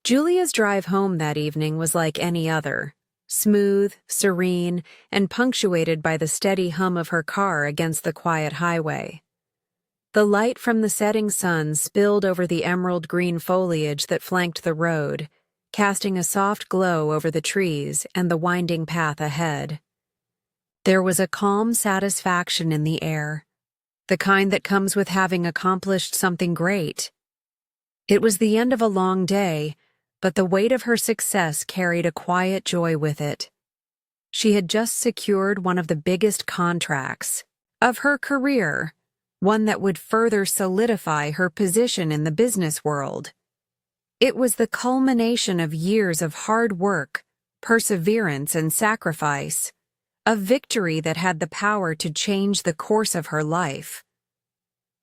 Julia's drive home that evening was like any other, smooth, serene, and punctuated by the steady hum of her car against the quiet highway. The light from the setting sun spilled over the emerald green foliage that flanked the road, casting a soft glow over the trees and the winding path ahead. There was a calm satisfaction in the air, the kind that comes with having accomplished something great. It was the end of a long day, but the weight of her success carried a quiet joy with it. She had just secured one of the biggest contracts of her career, one that would further solidify her position in the business world. It was the culmination of years of hard work, perseverance, and sacrifice, a victory that had the power to change the course of her life.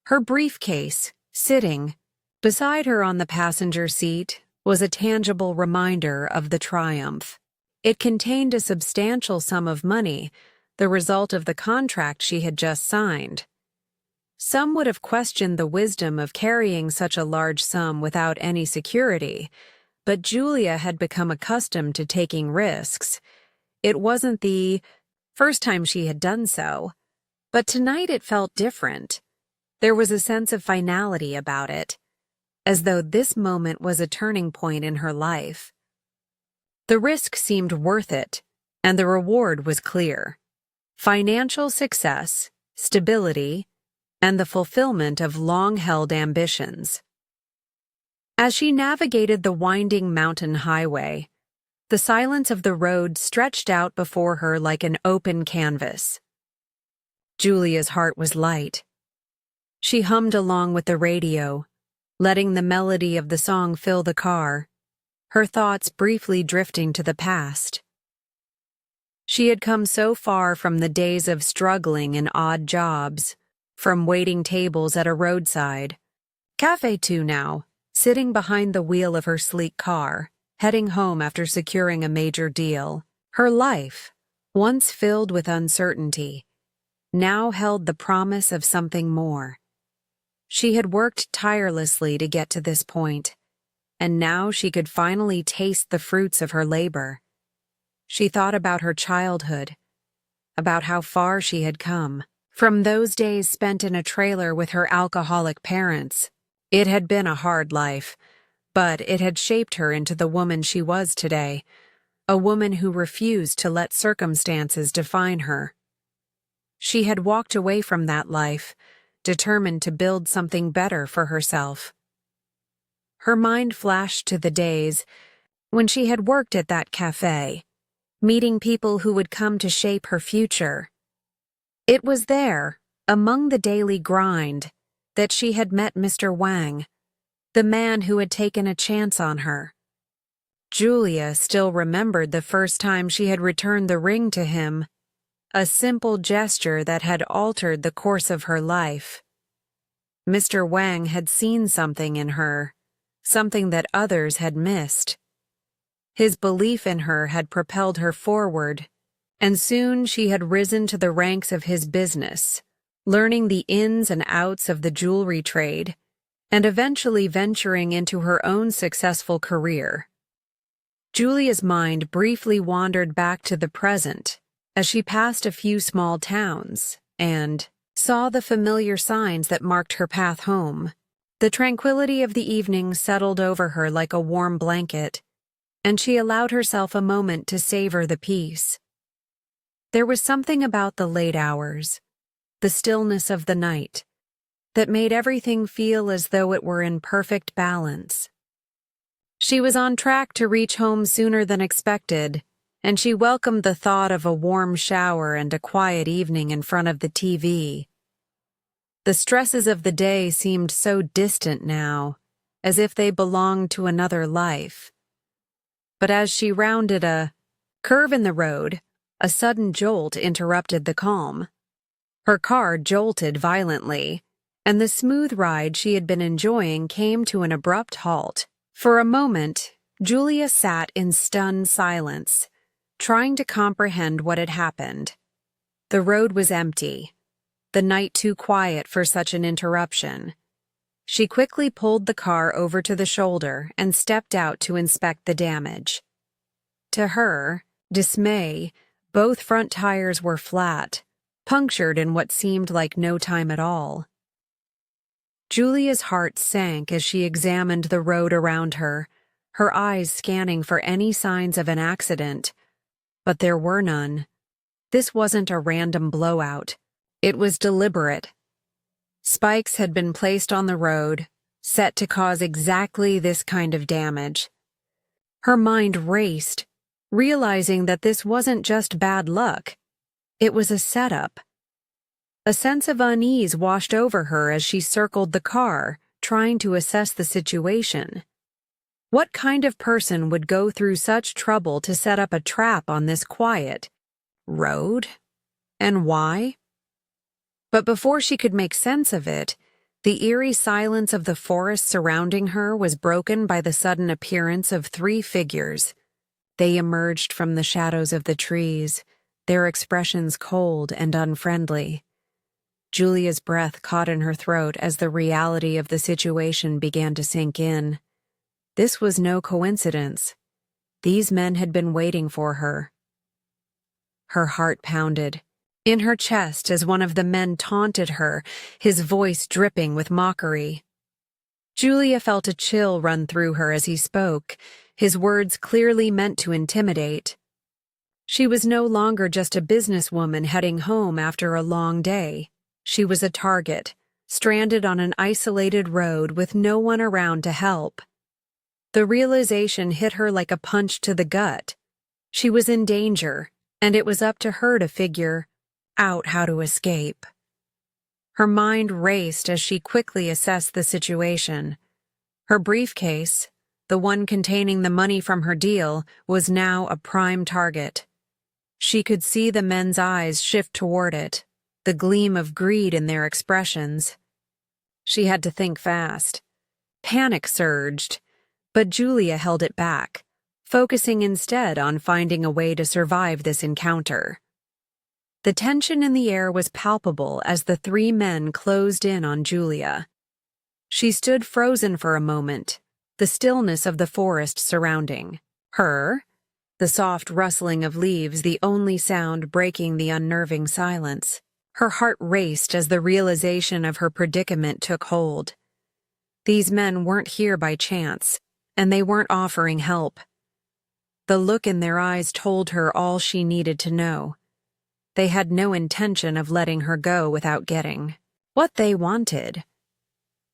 Her briefcase, sitting beside her on the passenger seat, was a tangible reminder of the triumph. It contained a substantial sum of money, the result of the contract she had just signed. Some would have questioned the wisdom of carrying such a large sum without any security, but Julia had become accustomed to taking risks. It wasn't the first time she had done so, but tonight it felt different. There was a sense of finality about it, as though this moment was a turning point in her life. The risk seemed worth it, and the reward was clear: financial success, stability, and the fulfillment of long-held ambitions. As she navigated the winding mountain highway, the silence of the road stretched out before her like an open canvas. Julia's heart was light. She hummed along with the radio, letting the melody of the song fill the car, her thoughts briefly drifting to the past. She had come so far from the days of struggling in odd jobs, from waiting tables at a roadside cafe to now, sitting behind the wheel of her sleek car, heading home after securing a major deal. Her life, once filled with uncertainty, now held the promise of something more. She had worked tirelessly to get to this point, and now she could finally taste the fruits of her labor. She thought about her childhood, about how far she had come. From those days spent in a trailer with her alcoholic parents, it had been a hard life, but it had shaped her into the woman she was today, a woman who refused to let circumstances define her. She had walked away from that life, determined to build something better for herself. Her mind flashed to the days when she had worked at that cafe, meeting people who would come to shape her future. It was there, among the daily grind, that she had met Mr. Wang, the man who had taken a chance on her. Julia still remembered the first time she had returned the ring to him, a simple gesture that had altered the course of her life. Mr. Wang had seen something in her, something that others had missed. His belief in her had propelled her forward, and soon she had risen to the ranks of his business, learning the ins and outs of the jewelry trade, and eventually venturing into her own successful career. Julia's mind briefly wandered back to the present as she passed a few small towns and saw the familiar signs that marked her path home. The tranquility of the evening settled over her like a warm blanket, and she allowed herself a moment to savor the peace. There was something about the late hours, the stillness of the night, that made everything feel as though it were in perfect balance. She was on track to reach home sooner than expected, and she welcomed the thought of a warm shower and a quiet evening in front of the TV. The stresses of the day seemed so distant now, as if they belonged to another life. But as she rounded a curve in the road, a sudden jolt interrupted the calm. Her car jolted violently, and the smooth ride she had been enjoying came to an abrupt halt. For a moment, Julia sat in stunned silence, trying to comprehend what had happened. The road was empty, the night too quiet for such an interruption. She quickly pulled the car over to the shoulder and stepped out to inspect the damage. To her dismay, both front tires were flat, punctured in what seemed like no time at all. Julia's heart sank as she examined the road around her, her eyes scanning for any signs of an accident. But there were none. This wasn't a random blowout. It was deliberate. Spikes had been placed on the road, set to cause exactly this kind of damage. Her mind raced, realizing that this wasn't just bad luck. It was a setup. A sense of unease washed over her as she circled the car, trying to assess the situation. What kind of person would go through such trouble to set up a trap on this quiet road? And why? But before she could make sense of it, the eerie silence of the forest surrounding her was broken by the sudden appearance of three figures. They emerged from the shadows of the trees, their expressions cold and unfriendly. Julia's breath caught in her throat as the reality of the situation began to sink in. This was no coincidence. These men had been waiting for her. Her heart pounded in her chest as one of the men taunted her, his voice dripping with mockery. Julia felt a chill run through her as he spoke, his words clearly meant to intimidate. She was no longer just a businesswoman heading home after a long day. She was a target, stranded on an isolated road with no one around to help. The realization hit her like a punch to the gut. She was in danger, and it was up to her to figure out how to escape. Her mind raced as she quickly assessed the situation. Her briefcase, the one containing the money from her deal, was now a prime target. She could see the men's eyes shift toward it, the gleam of greed in their expressions. She had to think fast. Panic surged, but Julia held it back, focusing instead on finding a way to survive this encounter. The tension in the air was palpable as the three men closed in on Julia. She stood frozen for a moment, the stillness of the forest surrounding her, the soft rustling of leaves the only sound breaking the unnerving silence. Her heart raced as the realization of her predicament took hold. These men weren't here by chance, and they weren't offering help. The look in their eyes told her all she needed to know. They had no intention of letting her go without getting what they wanted.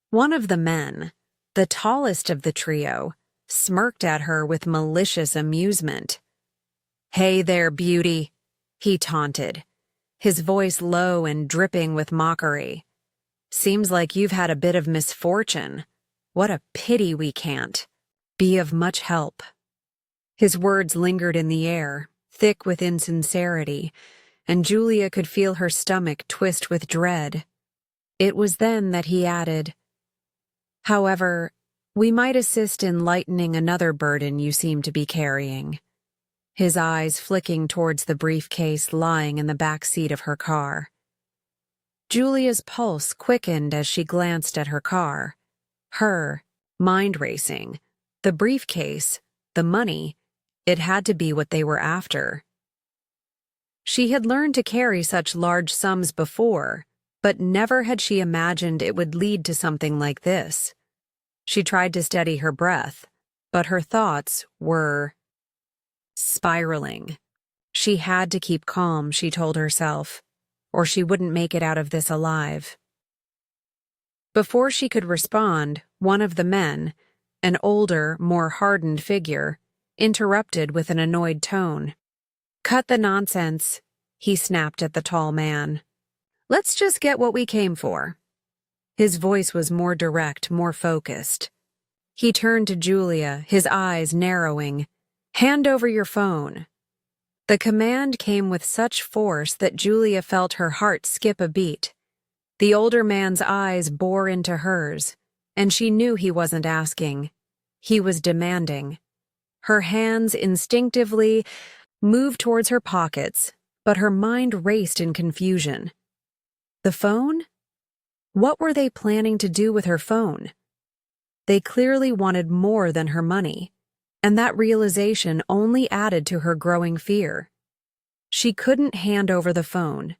One of the men, the tallest of the trio, smirked at her with malicious amusement. "Hey there, beauty," he taunted, his voice low and dripping with mockery. "Seems like you've had a bit of misfortune. What a pity we can't be of much help." His words lingered in the air, thick with insincerity, and Julia could feel her stomach twist with dread. It was then that he added, "However, we might assist in lightening another burden you seem to be carrying," his eyes flicking towards the briefcase lying in the back seat of her car. Julia's pulse quickened as she glanced at her car. Her mind racing. The briefcase, the money, it had to be what they were after. She had learned to carry such large sums before, but never had she imagined it would lead to something like this. She tried to steady her breath, but her thoughts were spiraling. She had to keep calm, she told herself, or she wouldn't make it out of this alive. Before she could respond, one of the men, an older, more hardened figure, interrupted with an annoyed tone. "Cut the nonsense," he snapped at the tall man. "Let's just get what we came for." His voice was more direct, more focused. He turned to Julia, his eyes narrowing. "Hand over your phone." The command came with such force that Julia felt her heart skip a beat. The older man's eyes bore into hers, and she knew he wasn't asking. He was demanding. Her hands instinctively moved towards her pockets, but her mind raced in confusion. The phone? What were they planning to do with her phone? They clearly wanted more than her money, and that realization only added to her growing fear. She couldn't hand over the phone.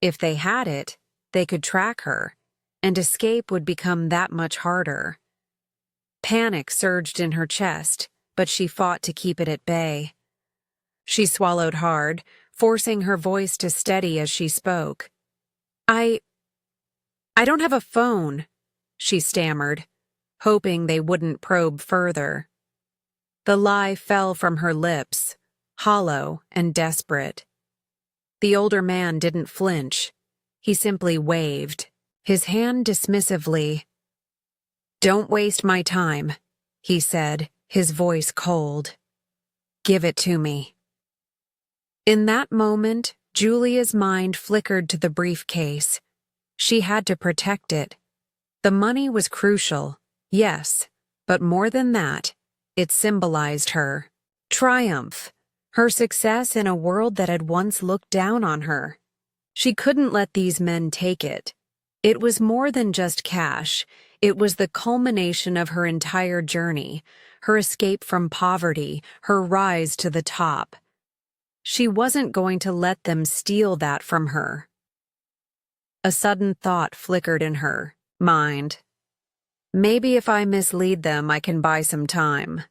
If they had it, they could track her, and escape would become that much harder. Panic surged in her chest, but she fought to keep it at bay. She swallowed hard, forcing her voice to steady as she spoke. I don't have a phone," she stammered, hoping they wouldn't probe further. The lie fell from her lips, hollow and desperate. The older man didn't flinch. He simply waved, his hand dismissively. "Don't waste my time," he said, his voice cold. "Give it to me." In that moment, Julia's mind flickered to the briefcase. She had to protect it. The money was crucial, yes, but more than that, it symbolized her triumph, her success in a world that had once looked down on her. She couldn't let these men take it. It was more than just cash. It was the culmination of her entire journey, her escape from poverty, her rise to the top. She wasn't going to let them steal that from her. A sudden thought flickered in her mind. Maybe if I mislead them, I can buy some time.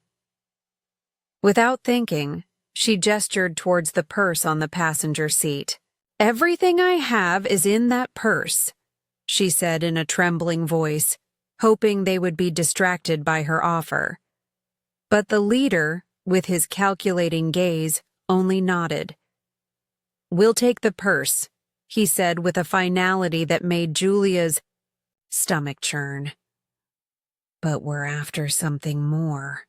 Without thinking, she gestured towards the purse on the passenger seat. "Everything I have is in that purse," she said in a trembling voice, hoping they would be distracted by her offer. But the leader, with his calculating gaze, only nodded. "We'll take the purse," he said with a finality that made Julia's stomach churn. "But we're after something more."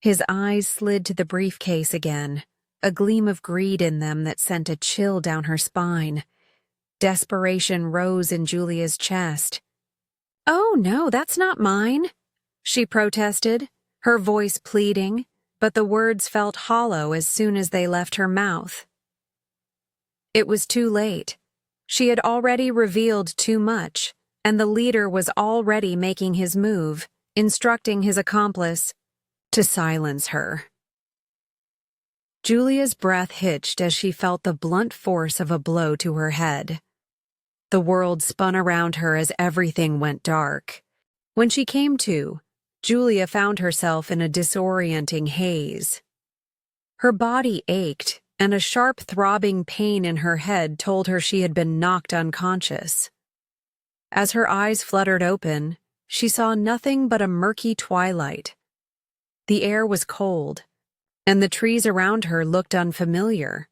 His eyes slid to the briefcase again, a gleam of greed in them that sent a chill down her spine. Desperation rose in Julia's chest. "Oh no, that's not mine," she protested, her voice pleading, but the words felt hollow as soon as they left her mouth. It was too late. She had already revealed too much, and the leader was already making his move, instructing his accomplice to silence her. Julia's breath hitched as she felt the blunt force of a blow to her head. The world spun around her as everything went dark. When she came to, Julia found herself in a disorienting haze. Her body ached, and a sharp throbbing pain in her head told her she had been knocked unconscious. As her eyes fluttered open, she saw nothing but a murky twilight. The air was cold, and the trees around her looked unfamiliar.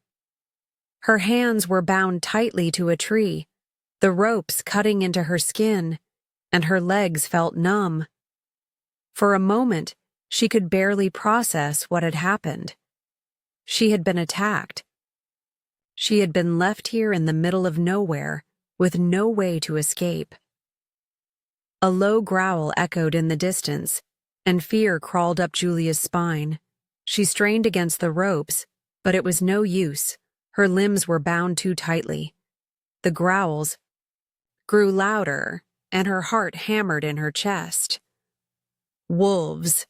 Her hands were bound tightly to a tree, the ropes cutting into her skin, and her legs felt numb. For a moment, she could barely process what had happened. She had been attacked. She had been left here in the middle of nowhere, with no way to escape. A low growl echoed in the distance, and fear crawled up Julia's spine. She strained against the ropes, but it was no use. Her limbs were bound too tightly. The growls grew louder, and her heart hammered in her chest. Wolves.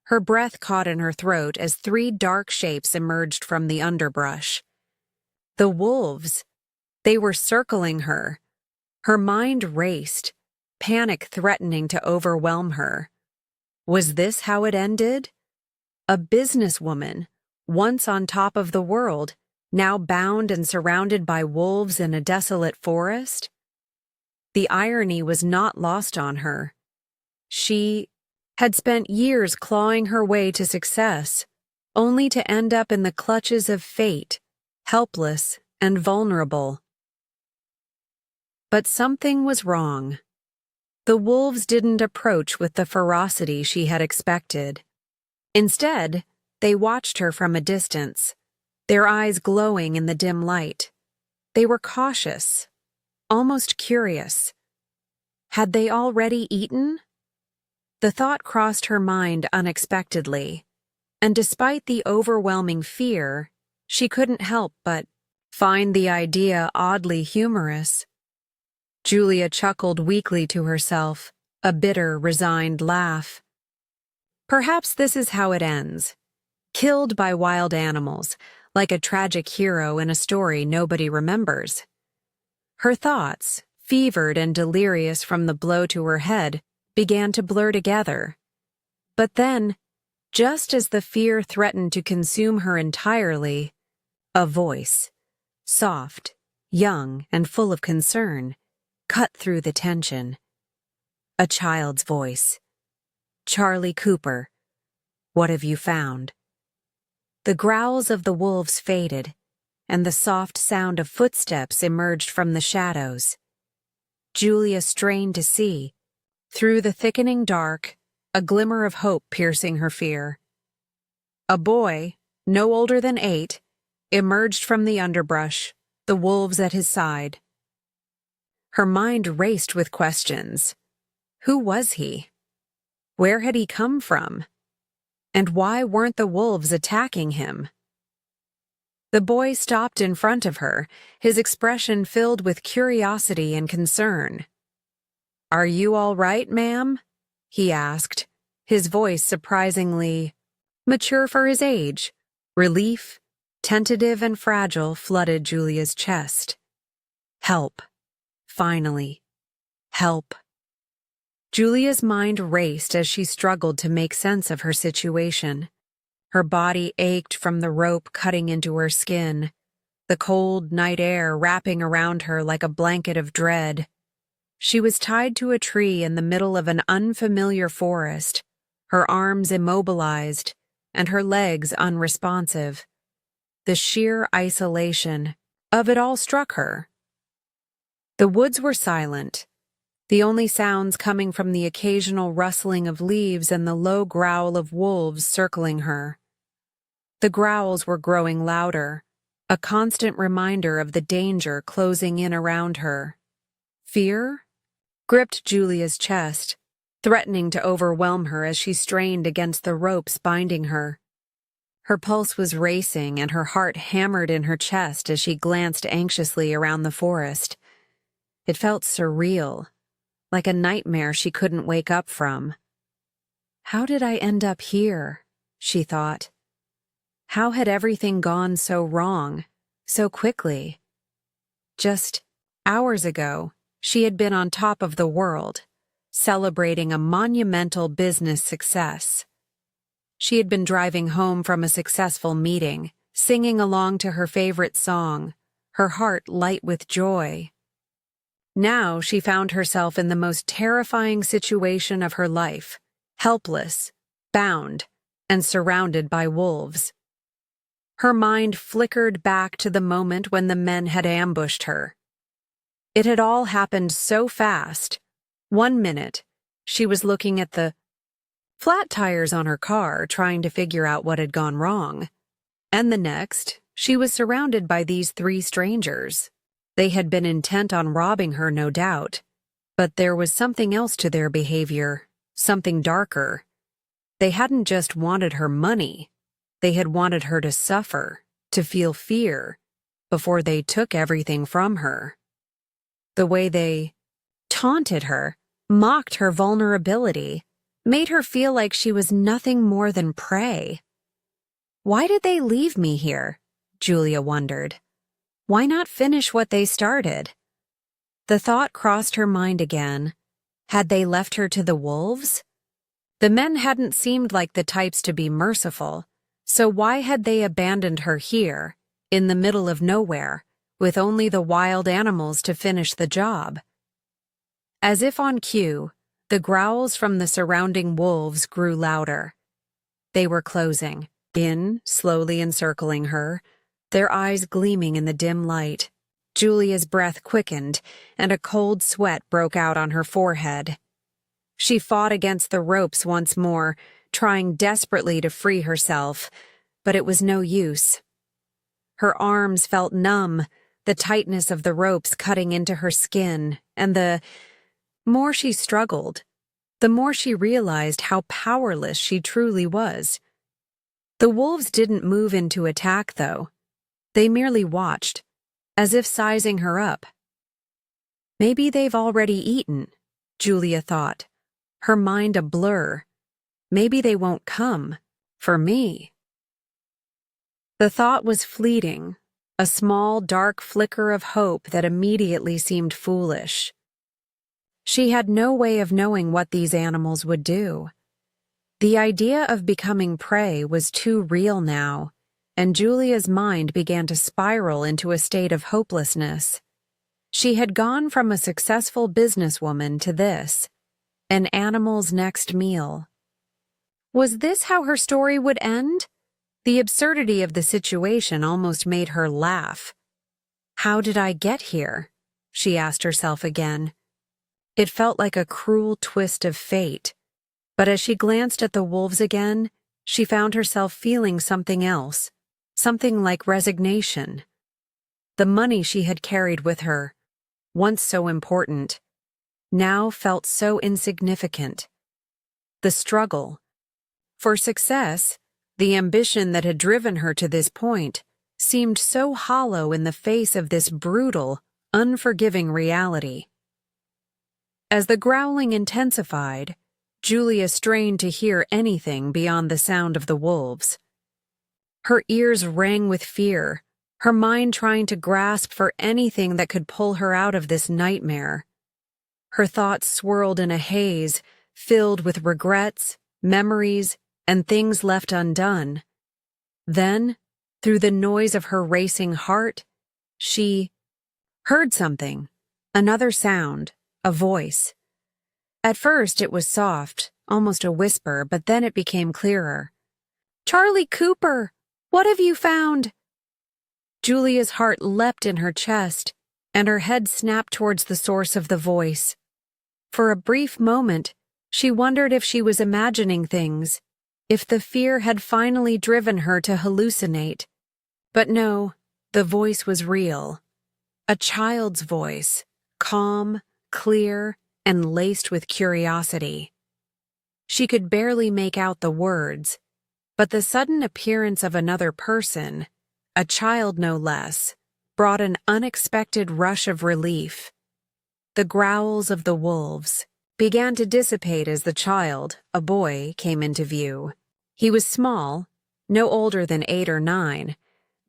Her breath caught in her throat as three dark shapes emerged from the underbrush. The wolves. They were circling her. Her mind raced, panic threatening to overwhelm her. Was this how it ended? A businesswoman, once on top of the world, now bound and surrounded by wolves in a desolate forest? The irony was not lost on her. She had spent years clawing her way to success, only to end up in the clutches of fate, helpless and vulnerable. But something was wrong. The wolves didn't approach with the ferocity she had expected. Instead, they watched her from a distance, their eyes glowing in the dim light. They were cautious, almost curious. Had they already eaten? The thought crossed her mind unexpectedly, and despite the overwhelming fear, she couldn't help but find the idea oddly humorous. Julia chuckled weakly to herself, a bitter, resigned laugh. Perhaps this is how it ends. Killed by wild animals, like a tragic hero in a story nobody remembers. Her thoughts, fevered and delirious from the blow to her head, began to blur together. But then, just as the fear threatened to consume her entirely, a voice, soft, young, and full of concern, cut through the tension. A child's voice. "Charlie Cooper, what have you found?" The growls of the wolves faded, and the soft sound of footsteps emerged from the shadows. Julia strained to see, through the thickening dark, a glimmer of hope piercing her fear. A boy, no older than 8, emerged from the underbrush, the wolves at his side. Her mind raced with questions. Who was he? Where had he come from? And why weren't the wolves attacking him? The boy stopped in front of her, his expression filled with curiosity and concern. "Are you all right, ma'am?" he asked, his voice surprisingly mature for his age. Relief, tentative and fragile, flooded Julia's chest. Help. Finally. Help. Julia's mind raced as she struggled to make sense of her situation. Her body ached from the rope cutting into her skin, the cold night air wrapping around her like a blanket of dread. She was tied to a tree in the middle of an unfamiliar forest, her arms immobilized and her legs unresponsive. The sheer isolation of it all struck her. The woods were silent, the only sounds coming from the occasional rustling of leaves and the low growl of wolves circling her. The growls were growing louder, a constant reminder of the danger closing in around her. Fear gripped Julia's chest, threatening to overwhelm her as she strained against the ropes binding her. Her pulse was racing and her heart hammered in her chest as she glanced anxiously around the forest. It felt surreal, like a nightmare she couldn't wake up from. How did I end up here? She thought. How had everything gone so wrong, so quickly? Just hours ago, she had been on top of the world, celebrating a monumental business success. She had been driving home from a successful meeting, singing along to her favorite song, her heart light with joy. Now she found herself in the most terrifying situation of her life, helpless, bound, and surrounded by wolves. Her mind flickered back to the moment when the men had ambushed her. It had all happened so fast. 1 minute, she was looking at the flat tires on her car, trying to figure out what had gone wrong. And the next, she was surrounded by these 3 strangers. They had been intent on robbing her, no doubt. But there was something else to their behavior, something darker. They hadn't just wanted her money. They had wanted her to suffer, to feel fear, before they took everything from her. The way they taunted her, mocked her vulnerability, made her feel like she was nothing more than prey. Why did they leave me here? Julia wondered. Why not finish what they started? The thought crossed her mind again. Had they left her to the wolves? The men hadn't seemed like the types to be merciful, so why had they abandoned her here, in the middle of nowhere, with only the wild animals to finish the job? As if on cue, the growls from the surrounding wolves grew louder. They were closing in, slowly encircling her, their eyes gleaming in the dim light. Julia's breath quickened, and a cold sweat broke out on her forehead. She fought against the ropes once more, trying desperately to free herself, but it was no use. Her arms felt numb, the tightness of the ropes cutting into her skin, and the more she struggled, the more she realized how powerless she truly was. The wolves didn't move into attack, though. They merely watched, as if sizing her up. Maybe they've already eaten, Julia thought, her mind a blur. Maybe they won't come. For me. The thought was fleeting, a small, dark flicker of hope that immediately seemed foolish. She had no way of knowing what these animals would do. The idea of becoming prey was too real now, and Julia's mind began to spiral into a state of hopelessness. She had gone from a successful businesswoman to this, an animal's next meal. Was this how her story would end? The absurdity of the situation almost made her laugh. How did I get here? She asked herself again. It felt like a cruel twist of fate, but as she glanced at the wolves again, she found herself feeling something else, something like resignation. The money she had carried with her, once so important, now felt so insignificant. The struggle for success, the ambition that had driven her to this point, seemed so hollow in the face of this brutal, unforgiving reality. As the growling intensified, Julia strained to hear anything beyond the sound of the wolves. Her ears rang with fear, her mind trying to grasp for anything that could pull her out of this nightmare. Her thoughts swirled in a haze, filled with regrets, memories, and things left undone. Then, through the noise of her racing heart, she heard something, another sound, a voice. At first it was soft, almost a whisper, but then it became clearer. "Charlie Cooper, what have you found?" Julia's heart leapt in her chest, and her head snapped towards the source of the voice. For a brief moment, she wondered if she was imagining things, if the fear had finally driven her to hallucinate. But no, the voice was real. A child's voice, calm, clear, and laced with curiosity. She could barely make out the words, but the sudden appearance of another person, a child no less, brought an unexpected rush of relief. The growls of the wolves began to dissipate as the child, a boy, came into view. He was small, no older than 8 or 9,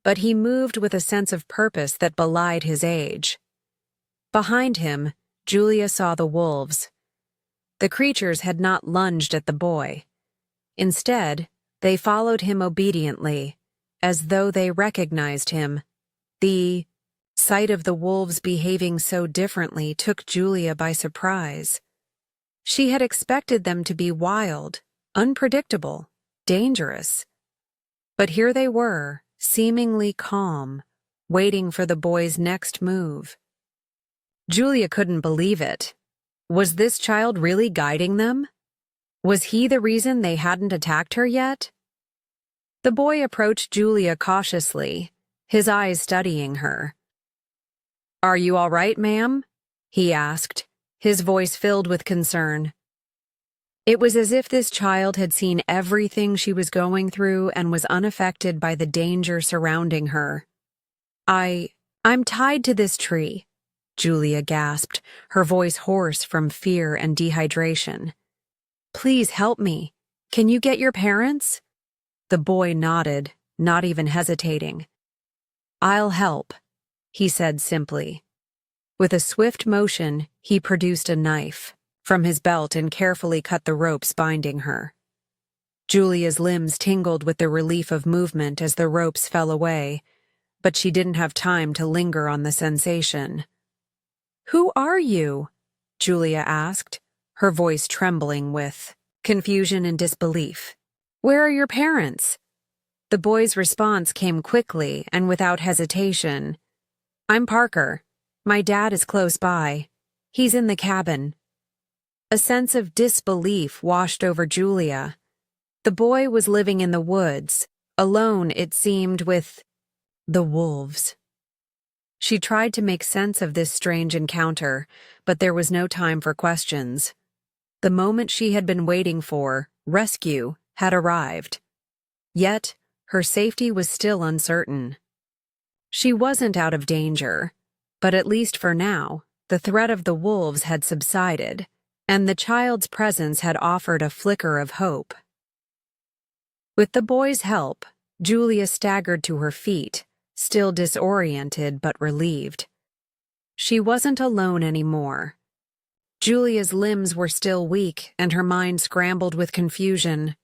but he moved with a sense of purpose that belied his age. Behind him, Julia saw the wolves. The creatures had not lunged at the boy. Instead, they followed him obediently, as though they recognized him. The sight of the wolves behaving so differently took Julia by surprise. She had expected them to be wild, unpredictable, dangerous. But here they were, seemingly calm, waiting for the boy's next move. Julia couldn't believe it. Was this child really guiding them? Was he the reason they hadn't attacked her yet? The boy approached Julia cautiously, his eyes studying her. "Are you all right, ma'am?" he asked, his voice filled with concern. It was as if this child had seen everything she was going through and was unaffected by the danger surrounding her. I'm tied to this tree," Julia gasped, her voice hoarse from fear and dehydration. "Please help me. Can you get your parents?" The boy nodded, not even hesitating. "I'll help," he said simply. With a swift motion, he produced a knife from his belt and carefully cut the ropes binding her. Julia's limbs tingled with the relief of movement as the ropes fell away, but she didn't have time to linger on the sensation. "Who are you?" Julia asked, her voice trembling with confusion and disbelief. "Where are your parents?" The boy's response came quickly and without hesitation. "I'm Parker. My dad is close by. He's in the cabin." A sense of disbelief washed over Julia. The boy was living in the woods, alone, it seemed, with the wolves. She tried to make sense of this strange encounter, but there was no time for questions. The moment she had been waiting for, rescue, had arrived. Yet, her safety was still uncertain. She wasn't out of danger, but at least for now, the threat of the wolves had subsided, and the child's presence had offered a flicker of hope. With the boy's help, Julia staggered to her feet, still disoriented but relieved. She wasn't alone anymore. Julia's limbs were still weak and her mind scrambled with confusion,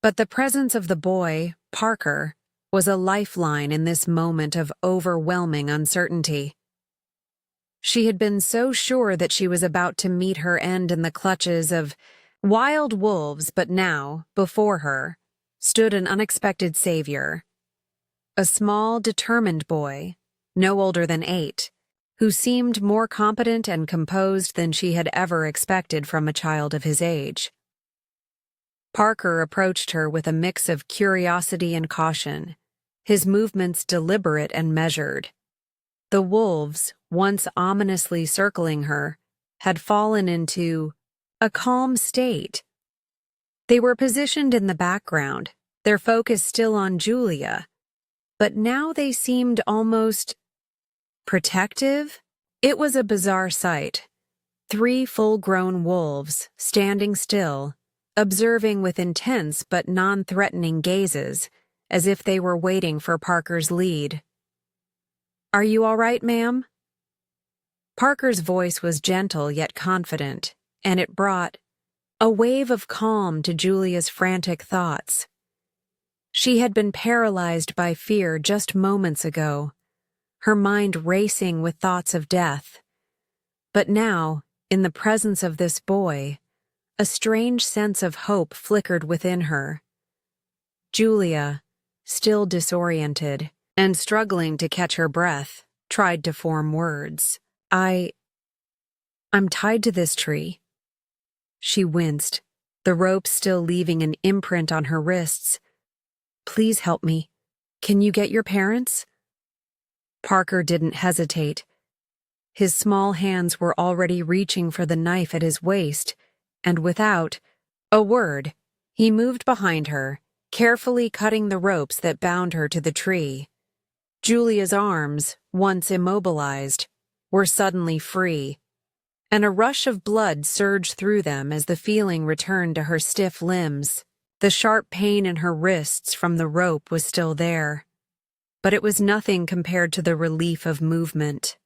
but the presence of the boy, Parker, was a lifeline in this moment of overwhelming uncertainty. She had been so sure that she was about to meet her end in the clutches of wild wolves, but now, before her, stood an unexpected savior. A small, determined boy, no older than 8, who seemed more competent and composed than she had ever expected from a child of his age. Parker approached her with a mix of curiosity and caution, his movements deliberate and measured. The wolves, once ominously circling her, had fallen into a calm state. They were positioned in the background, their focus still on Julia, but now they seemed almost protective. It was a bizarre sight. 3 full-grown wolves, standing still, observing with intense but non-threatening gazes, as if they were waiting for Parker's lead. "Are you all right, ma'am?" Parker's voice was gentle yet confident, and it brought a wave of calm to Julia's frantic thoughts. She had been paralyzed by fear just moments ago, her mind racing with thoughts of death. But now, in the presence of this boy, a strange sense of hope flickered within her. Julia, still disoriented and struggling to catch her breath, tried to form words. I'm tied to this tree." She winced, the rope still leaving an imprint on her wrists. "Please help me. Can you get your parents?" Parker didn't hesitate. His small hands were already reaching for the knife at his waist, and without a word, he moved behind her, carefully cutting the ropes that bound her to the tree. Julia's arms, once immobilized, were suddenly free, and a rush of blood surged through them as the feeling returned to her stiff limbs. The sharp pain in her wrists from the rope was still there, but it was nothing compared to the relief of movement.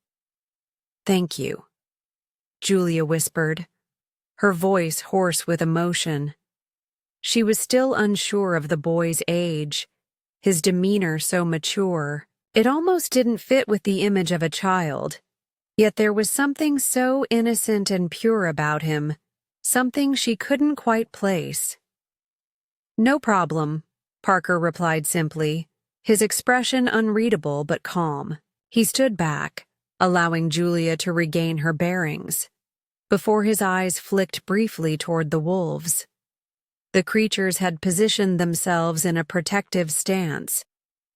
"Thank you," Julia whispered, her voice hoarse with emotion. She was still unsure of the boy's age, his demeanor so mature. It almost didn't fit with the image of a child, yet there was something so innocent and pure about him, something she couldn't quite place. "No problem," Parker replied simply, his expression unreadable but calm. He stood back, allowing Julia to regain her bearings, before his eyes flicked briefly toward the wolves. The creatures had positioned themselves in a protective stance,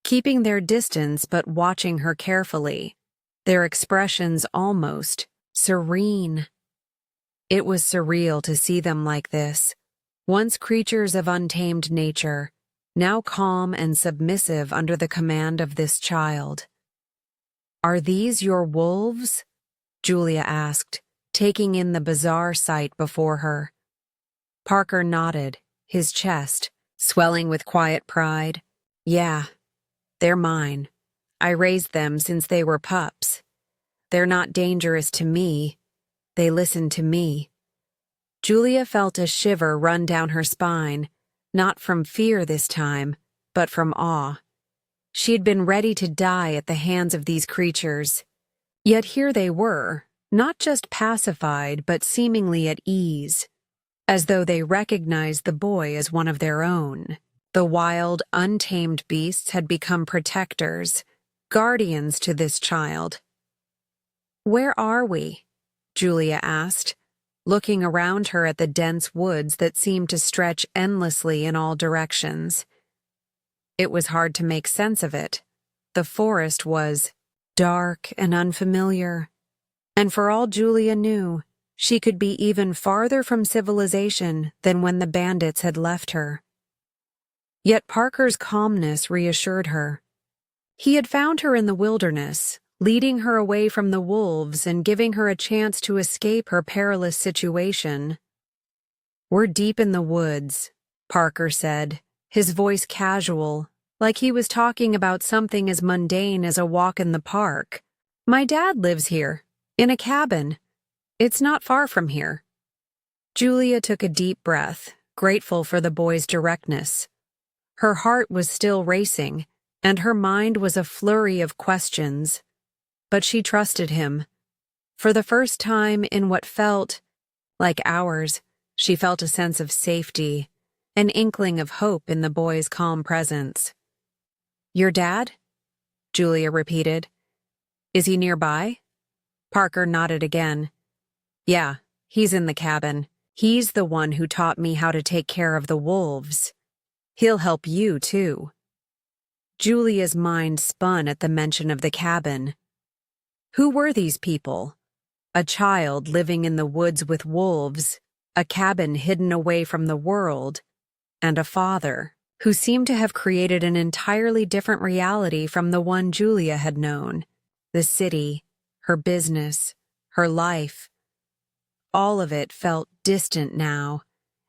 keeping their distance but watching her carefully, their expressions almost serene. It was surreal to see them like this, once creatures of untamed nature, now calm and submissive under the command of this child. "Are these your wolves?" Julia asked, taking in the bizarre sight before her. Parker nodded, his chest swelling with quiet pride. "Yeah, they're mine. I raised them since they were pups. They're not dangerous to me. They listen to me." Julia felt a shiver run down her spine, not from fear this time, but from awe. She had been ready to die at the hands of these creatures. Yet here they were, not just pacified, but seemingly at ease, as though they recognized the boy as one of their own. The wild, untamed beasts had become protectors, guardians to this child. "Where are we?" Julia asked, looking around her at the dense woods that seemed to stretch endlessly in all directions. It was hard to make sense of it. The forest was dark and unfamiliar, and for all Julia knew, she could be even farther from civilization than when the bandits had left her. Yet Parker's calmness reassured her. He had found her in the wilderness, leading her away from the wolves and giving her a chance to escape her perilous situation. "We're deep in the woods," Parker said, his voice casual, like he was talking about something as mundane as a walk in the park. "My dad lives here, in a cabin. It's not far from here." Julia took a deep breath, grateful for the boy's directness. Her heart was still racing, and her mind was a flurry of questions. But she trusted him. For the first time in what felt like hours, she felt a sense of safety, an inkling of hope in the boy's calm presence. "Your dad?" Julia repeated. "Is he nearby?" Parker nodded again. "Yeah, he's in the cabin. He's the one who taught me how to take care of the wolves. He'll help you, too." Julia's mind spun at the mention of the cabin. Who were these people? A child living in the woods with wolves, a cabin hidden away from the world, and a father who seemed to have created an entirely different reality from the one Julia had known. The city, her business, her life. All of it felt distant now,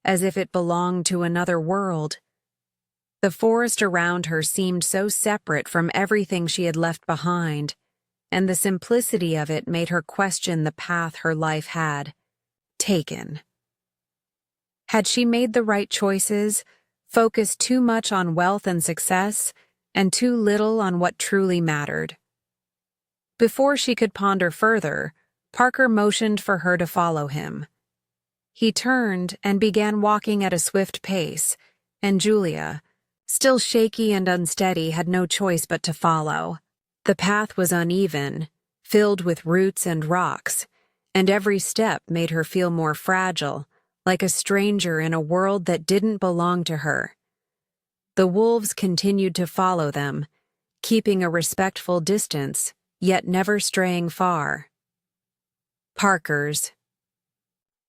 as if it belonged to another world. The forest around her seemed so separate from everything she had left behind, and the simplicity of it made her question the path her life had taken. Had she made the right choices, focused too much on wealth and success, and too little on what truly mattered? Before she could ponder further, Parker motioned for her to follow him. He turned and began walking at a swift pace, and Julia, still shaky and unsteady, had no choice but to follow. The path was uneven, filled with roots and rocks, and every step made her feel more fragile, like a stranger in a world that didn't belong to her. The wolves continued to follow them, keeping a respectful distance, yet never straying far. Parker's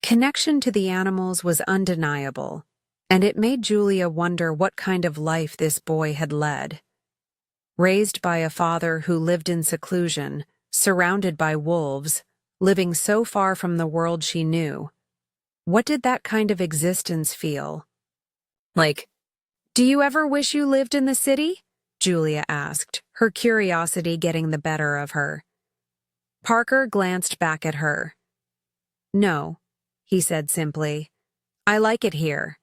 connection to the animals was undeniable, and it made Julia wonder what kind of life this boy had led. Raised by a father who lived in seclusion, surrounded by wolves, living so far from the world she knew, what did that kind of existence feel like? "Do you ever wish you lived in the city?" Julia asked, her curiosity getting the better of her. Parker glanced back at her. "No," he said simply. "I like it here.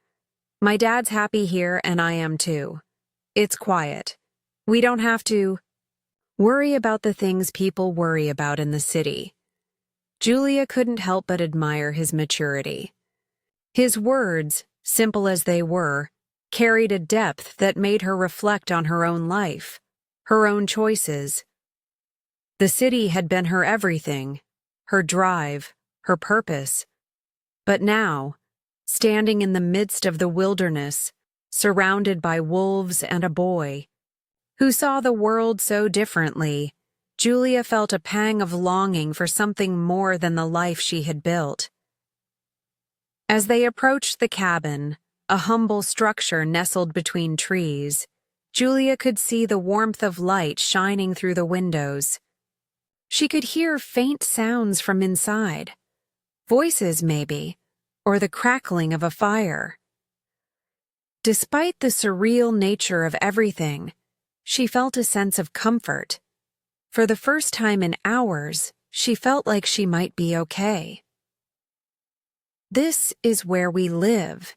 My dad's happy here and I am too. It's quiet. We don't have to worry about the things people worry about in the city." Julia couldn't help but admire his maturity. His words, simple as they were, carried a depth that made her reflect on her own life, her own choices. The city had been her everything, her drive, her purpose. But now, standing in the midst of the wilderness, surrounded by wolves and a boy who saw the world so differently, Julia felt a pang of longing for something more than the life she had built. As they approached the cabin, a humble structure nestled between trees, Julia could see the warmth of light shining through the windows. She could hear faint sounds from inside, voices maybe, or the crackling of a fire. Despite the surreal nature of everything, she felt a sense of comfort. For the first time in hours, she felt like she might be okay. "This is where we live,"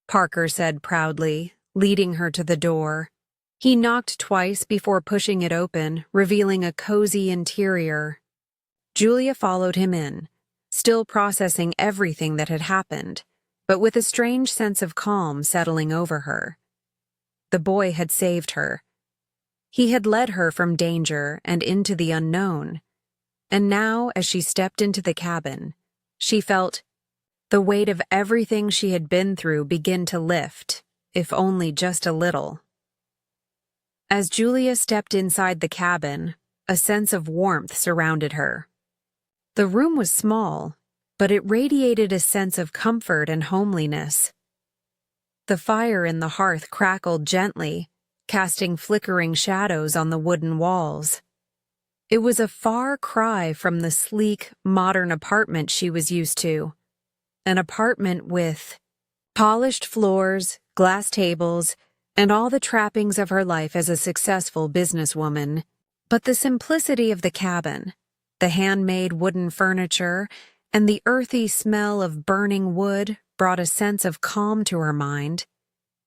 Parker said proudly, leading her to the door. He knocked twice before pushing it open, revealing a cozy interior. Julia followed him in, still processing everything that had happened, but with a strange sense of calm settling over her. The boy had saved her. He had led her from danger and into the unknown. And now, as she stepped into the cabin, she felt the weight of everything she had been through begin to lift, if only just a little. As Julia stepped inside the cabin, a sense of warmth surrounded her. The room was small, but it radiated a sense of comfort and homeliness. The fire in the hearth crackled gently, casting flickering shadows on the wooden walls. It was a far cry from the sleek, modern apartment she was used to. An apartment with polished floors, glass tables, and all the trappings of her life as a successful businesswoman. But the simplicity of the cabin, the handmade wooden furniture, and the earthy smell of burning wood brought a sense of calm to her mind,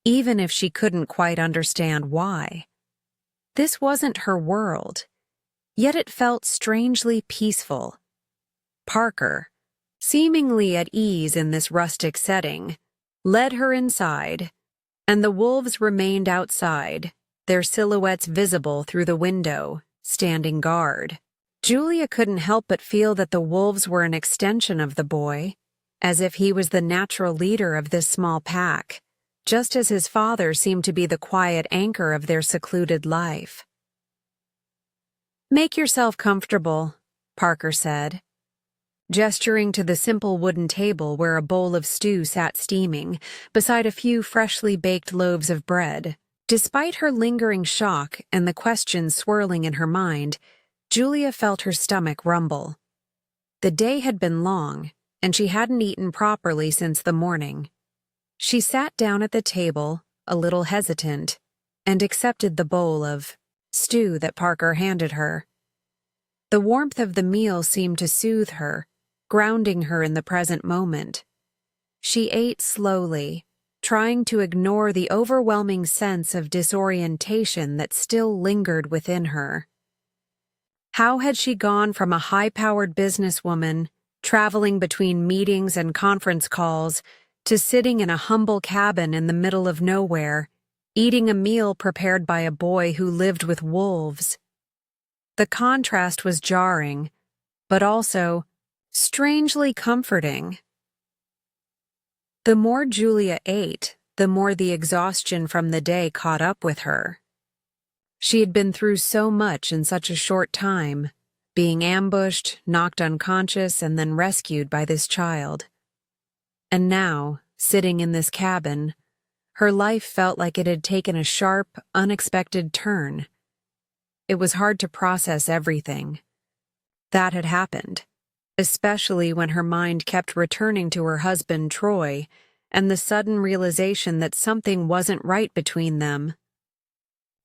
even if she couldn't quite understand why. This wasn't her world, yet it felt strangely peaceful. Parker, seemingly at ease in this rustic setting, led her inside, and the wolves remained outside, their silhouettes visible through the window, standing guard. Julia couldn't help but feel that the wolves were an extension of the boy, as if he was the natural leader of this small pack, just as his father seemed to be the quiet anchor of their secluded life. "Make yourself comfortable," Parker said, gesturing to the simple wooden table where a bowl of stew sat steaming, beside a few freshly baked loaves of bread. Despite her lingering shock and the questions swirling in her mind, Julia felt her stomach rumble. The day had been long, and she hadn't eaten properly since the morning. She sat down at the table, a little hesitant, and accepted the bowl of stew that Parker handed her. The warmth of the meal seemed to soothe her, grounding her in the present moment. She ate slowly, trying to ignore the overwhelming sense of disorientation that still lingered within her. How had she gone from a high-powered businesswoman, traveling between meetings and conference calls, to sitting in a humble cabin in the middle of nowhere, eating a meal prepared by a boy who lived with wolves? The contrast was jarring, but also strangely comforting. The more Julia ate, the more the exhaustion from the day caught up with her. She had been through so much in such a short time, being ambushed, knocked unconscious, and then rescued by this child. And now, sitting in this cabin, her life felt like it had taken a sharp, unexpected turn. It was hard to process everything that had happened, especially when her mind kept returning to her husband, Troy, and the sudden realization that something wasn't right between them.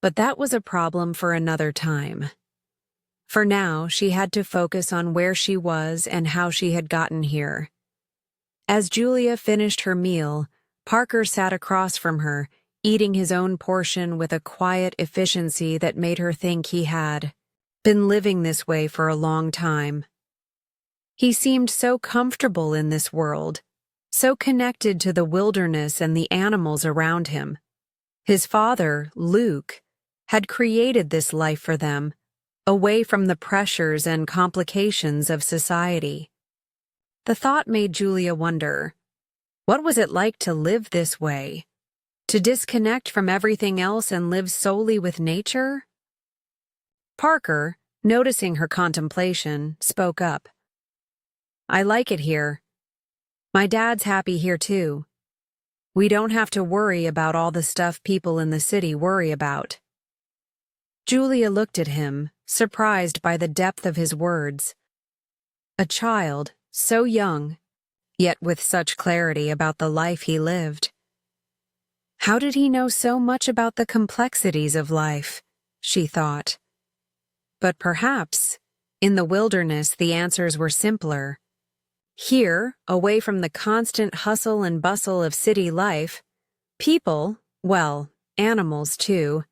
But that was a problem for another time. For now, she had to focus on where she was and how she had gotten here. As Julia finished her meal, Parker sat across from her, eating his own portion with a quiet efficiency that made her think he had been living this way for a long time. He seemed so comfortable in this world, so connected to the wilderness and the animals around him. His father, Luke, had created this life for them, away from the pressures and complications of society. The thought made Julia wonder, what was it like to live this way? To disconnect from everything else and live solely with nature? Parker, noticing her contemplation, spoke up. "I like it here. My dad's happy here too. We don't have to worry about all the stuff people in the city worry about." Julia looked at him, surprised by the depth of his words. A child, so young, yet with such clarity about the life he lived. How did he know so much about the complexities of life? She thought. But perhaps, in the wilderness, the answers were simpler. Here, away from the constant hustle and bustle of city life, people, well, animals too,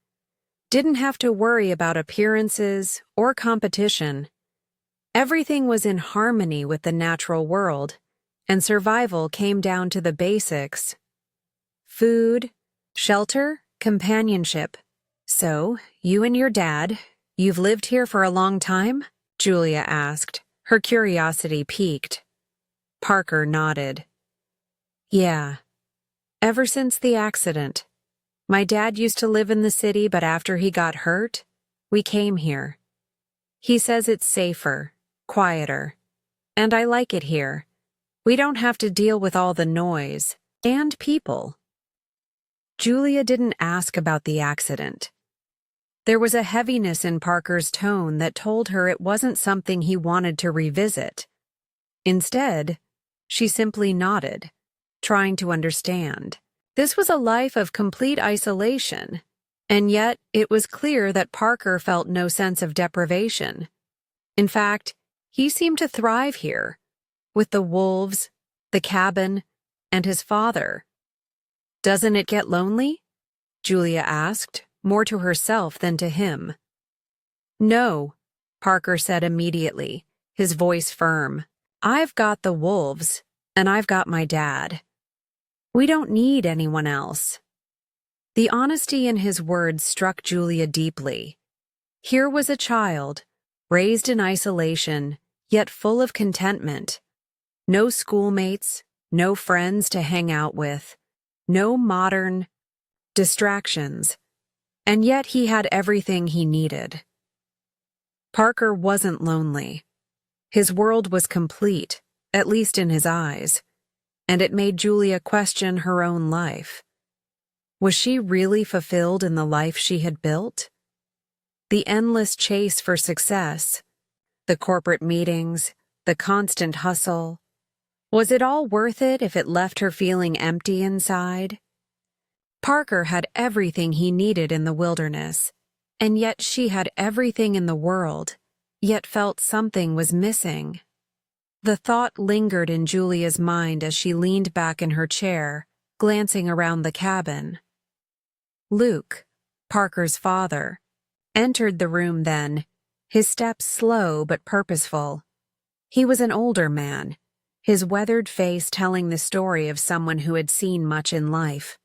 didn't have to worry about appearances or competition. Everything was in harmony with the natural world, and survival came down to the basics: food, shelter, companionship. "So, you and your dad, you've lived here for a long time?" Julia asked, her curiosity piqued. Parker nodded. "Yeah, ever since the accident. My dad used to live in the city, but after he got hurt, we came here. He says it's safer, quieter, and I like it here. We don't have to deal with all the noise and people." Julia didn't ask about the accident. There was a heaviness in Parker's tone that told her it wasn't something he wanted to revisit. Instead, she simply nodded, trying to understand. This was a life of complete isolation, and yet it was clear that Parker felt no sense of deprivation. In fact, he seemed to thrive here, with the wolves, the cabin, and his father. "Doesn't it get lonely?" Julia asked, more to herself than to him. "No," Parker said immediately, his voice firm. "I've got the wolves, and I've got my dad. We don't need anyone else." The honesty in his words struck Julia deeply. Here was a child, raised in isolation, yet full of contentment. No schoolmates, no friends to hang out with, no modern distractions, and yet he had everything he needed. Parker wasn't lonely. His world was complete, at least in his eyes, and it made Julia question her own life. Was she really fulfilled in the life she had built? The endless chase for success, the corporate meetings, the constant hustle, was it all worth it if it left her feeling empty inside? Parker had everything he needed in the wilderness, and yet she had everything in the world, yet felt something was missing. The thought lingered in Julia's mind as she leaned back in her chair, glancing around the cabin. Luke, Parker's father, entered the room then, his steps slow but purposeful. He was an older man, his weathered face telling the story of someone who had seen much in life.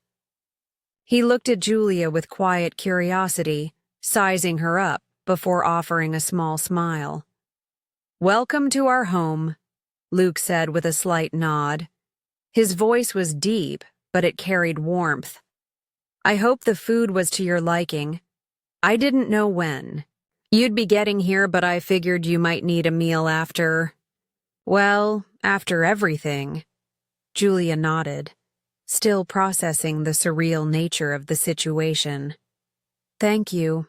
He looked at Julia with quiet curiosity, sizing her up before offering a small smile. "Welcome to our home," Luke said with a slight nod. His voice was deep, but it carried warmth. "I hope the food was to your liking. I didn't know when you'd be getting here, but I figured you might need a meal after everything." Julia nodded, still processing the surreal nature of the situation. "Thank you.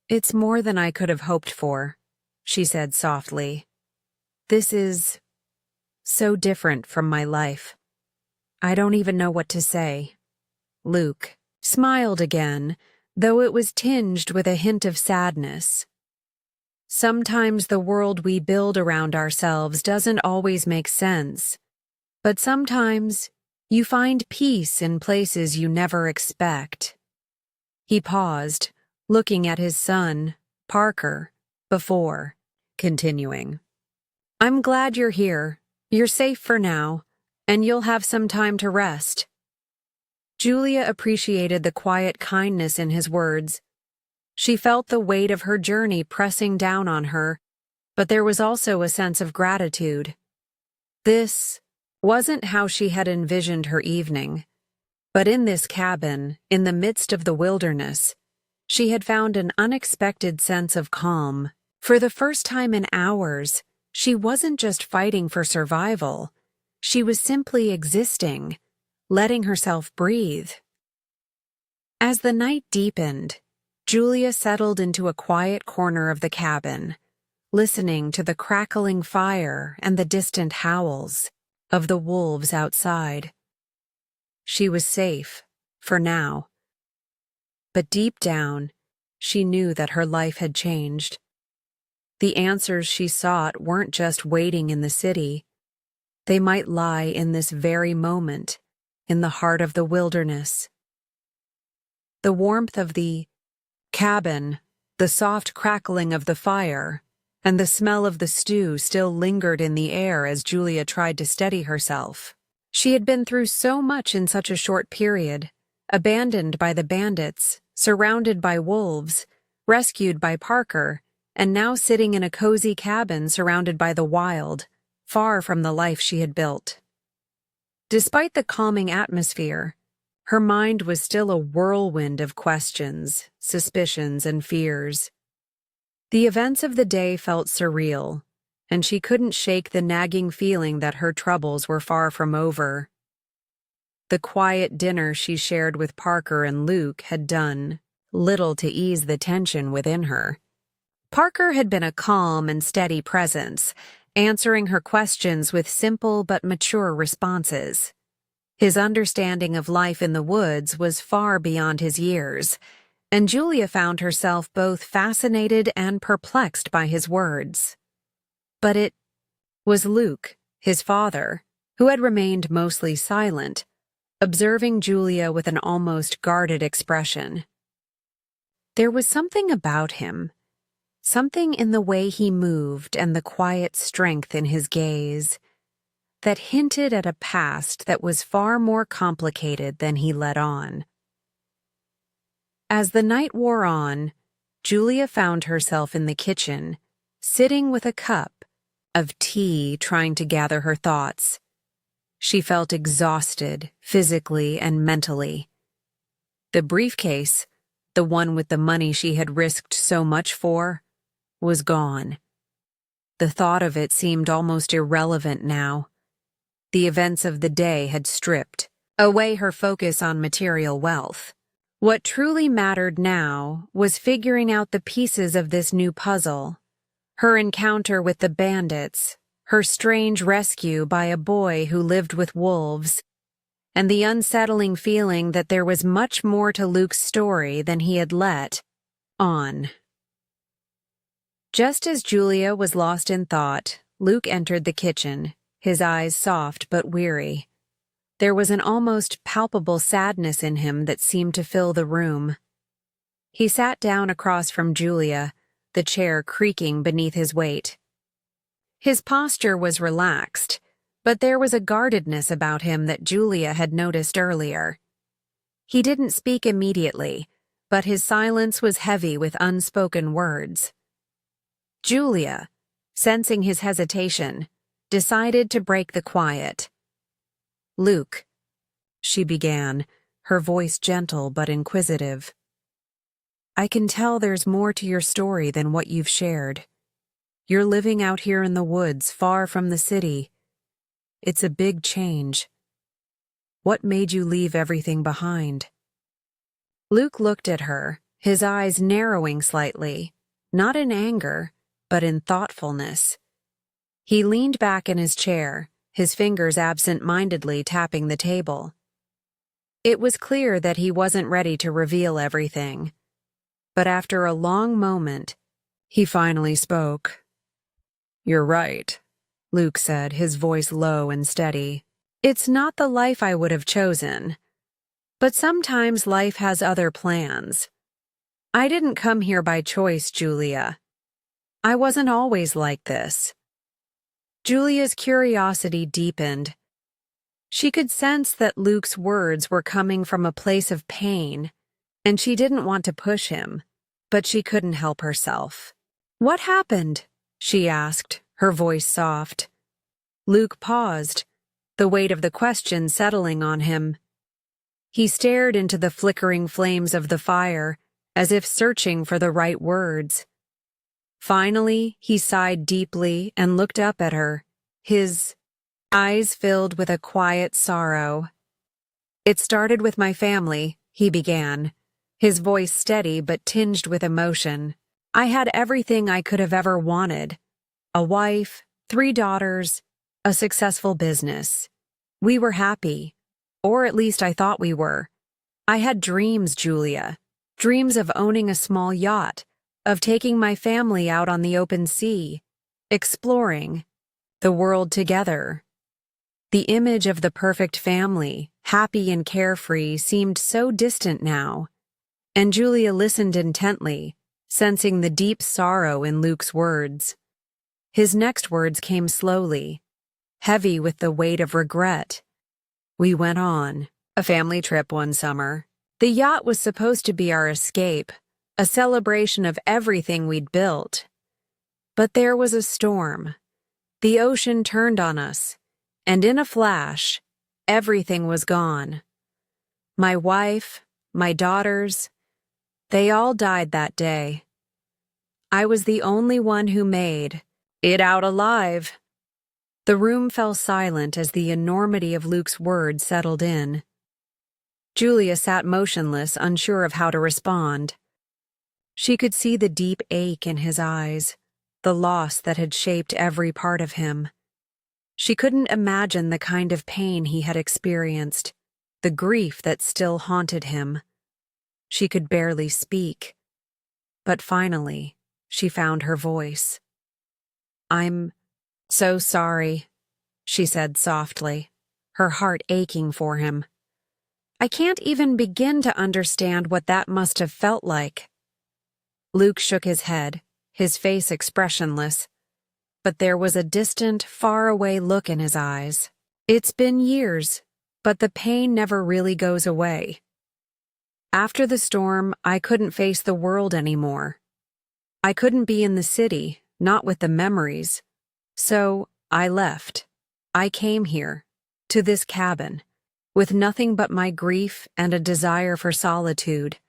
It's more than I could have hoped for," she said softly. "This is so different from my life. I don't even know what to say." Luke smiled again, though it was tinged with a hint of sadness. "Sometimes the world we build around ourselves doesn't always make sense, but sometimes you find peace in places you never expect." He paused, looking at his son, Parker, before continuing. "I'm glad you're here. You're safe for now, and you'll have some time to rest." Julia appreciated the quiet kindness in his words. She felt the weight of her journey pressing down on her, but there was also a sense of gratitude. This wasn't how she had envisioned her evening, but in this cabin, in the midst of the wilderness, she had found an unexpected sense of calm. For the first time in hours, she wasn't just fighting for survival. She was simply existing, letting herself breathe. As the night deepened, Julia settled into a quiet corner of the cabin, listening to the crackling fire and the distant howls of the wolves outside. She was safe, for now. But deep down, she knew that her life had changed. The answers she sought weren't just waiting in the city. They might lie in this very moment, in the heart of the wilderness. The warmth of the cabin, the soft crackling of the fire, and the smell of the stew still lingered in the air as Julia tried to steady herself. She had been through so much in such a short period, abandoned by the bandits, surrounded by wolves, rescued by Parker, and now sitting in a cozy cabin surrounded by the wild, far from the life she had built. Despite the calming atmosphere, her mind was still a whirlwind of questions, suspicions, and fears. The events of the day felt surreal, and she couldn't shake the nagging feeling that her troubles were far from over. The quiet dinner she shared with Parker and Luke had done, little to ease the tension within her. Parker had been a calm and steady presence, answering her questions with simple but mature responses. His understanding of life in the woods was far beyond his years, and Julia found herself both fascinated and perplexed by his words. But it was Luke, his father, who had remained mostly silent, observing Julia with an almost guarded expression. There was something about him, something in the way he moved and the quiet strength in his gaze, that hinted at a past that was far more complicated than he let on. As the night wore on, Julia found herself in the kitchen, sitting with a cup of tea trying to gather her thoughts. She felt exhausted, physically and mentally. The briefcase, the one with the money she had risked so much for, was gone. The thought of it seemed almost irrelevant now. The events of the day had stripped away her focus on material wealth. What truly mattered now was figuring out the pieces of this new puzzle. Her encounter with the bandits, her strange rescue by a boy who lived with wolves, and the unsettling feeling that there was much more to Luke's story than he had let on. Just as Julia was lost in thought, Luke entered the kitchen, his eyes soft but weary. There was an almost palpable sadness in him that seemed to fill the room. He sat down across from Julia, the chair creaking beneath his weight. His posture was relaxed, but there was a guardedness about him that Julia had noticed earlier. He didn't speak immediately, but his silence was heavy with unspoken words. Julia, sensing his hesitation, decided to break the quiet. "Luke," she began, her voice gentle but inquisitive. "I can tell there's more to your story than what you've shared. You're living out here in the woods, far from the city. It's a big change. What made you leave everything behind?" Luke looked at her, his eyes narrowing slightly, not in anger, but in thoughtfulness. He leaned back in his chair, his fingers absent-mindedly tapping the table. It was clear that he wasn't ready to reveal everything, but after a long moment, he finally spoke. "You're right," Luke said, his voice low and steady. "It's not the life I would have chosen, but sometimes life has other plans. I didn't come here by choice, Julia. I wasn't always like this." Julia's curiosity deepened. She could sense that Luke's words were coming from a place of pain, and she didn't want to push him, but she couldn't help herself. "What happened?" she asked, her voice soft. Luke paused, the weight of the question settling on him. He stared into the flickering flames of the fire, as if searching for the right words. Finally, he sighed deeply and looked up at her, his eyes filled with a quiet sorrow. "It started with my family," he began, his voice steady but tinged with emotion. "I had everything I could have ever wanted. A wife, 3 daughters, a successful business. We were happy, or at least I thought we were. I had dreams, Julia, dreams of owning a small yacht, of taking my family out on the open sea, exploring the world together. The image of the perfect family, happy and carefree, seemed so distant now, and Julia listened intently, sensing the deep sorrow in Luke's words. His next words came slowly, heavy with the weight of regret. "We went on a family trip one summer. The yacht was supposed to be our escape, a celebration of everything we'd built. But there was a storm. The ocean turned on us, and in a flash, everything was gone. My wife, my daughters, they all died that day. I was the only one who made it out alive." The room fell silent as the enormity of Luke's words settled in. Julia sat motionless, unsure of how to respond. She could see the deep ache in his eyes, the loss that had shaped every part of him. She couldn't imagine the kind of pain he had experienced, the grief that still haunted him. She could barely speak. But finally, she found her voice. "I'm so sorry," she said softly, her heart aching for him. "I can't even begin to understand what that must have felt like." Luke shook his head, his face expressionless, but there was a distant, far-away look in his eyes. "It's been years, but the pain never really goes away. After the storm, I couldn't face the world anymore. I couldn't be in the city, not with the memories. So I left. I came here, to this cabin, with nothing but my grief and a desire for solitude."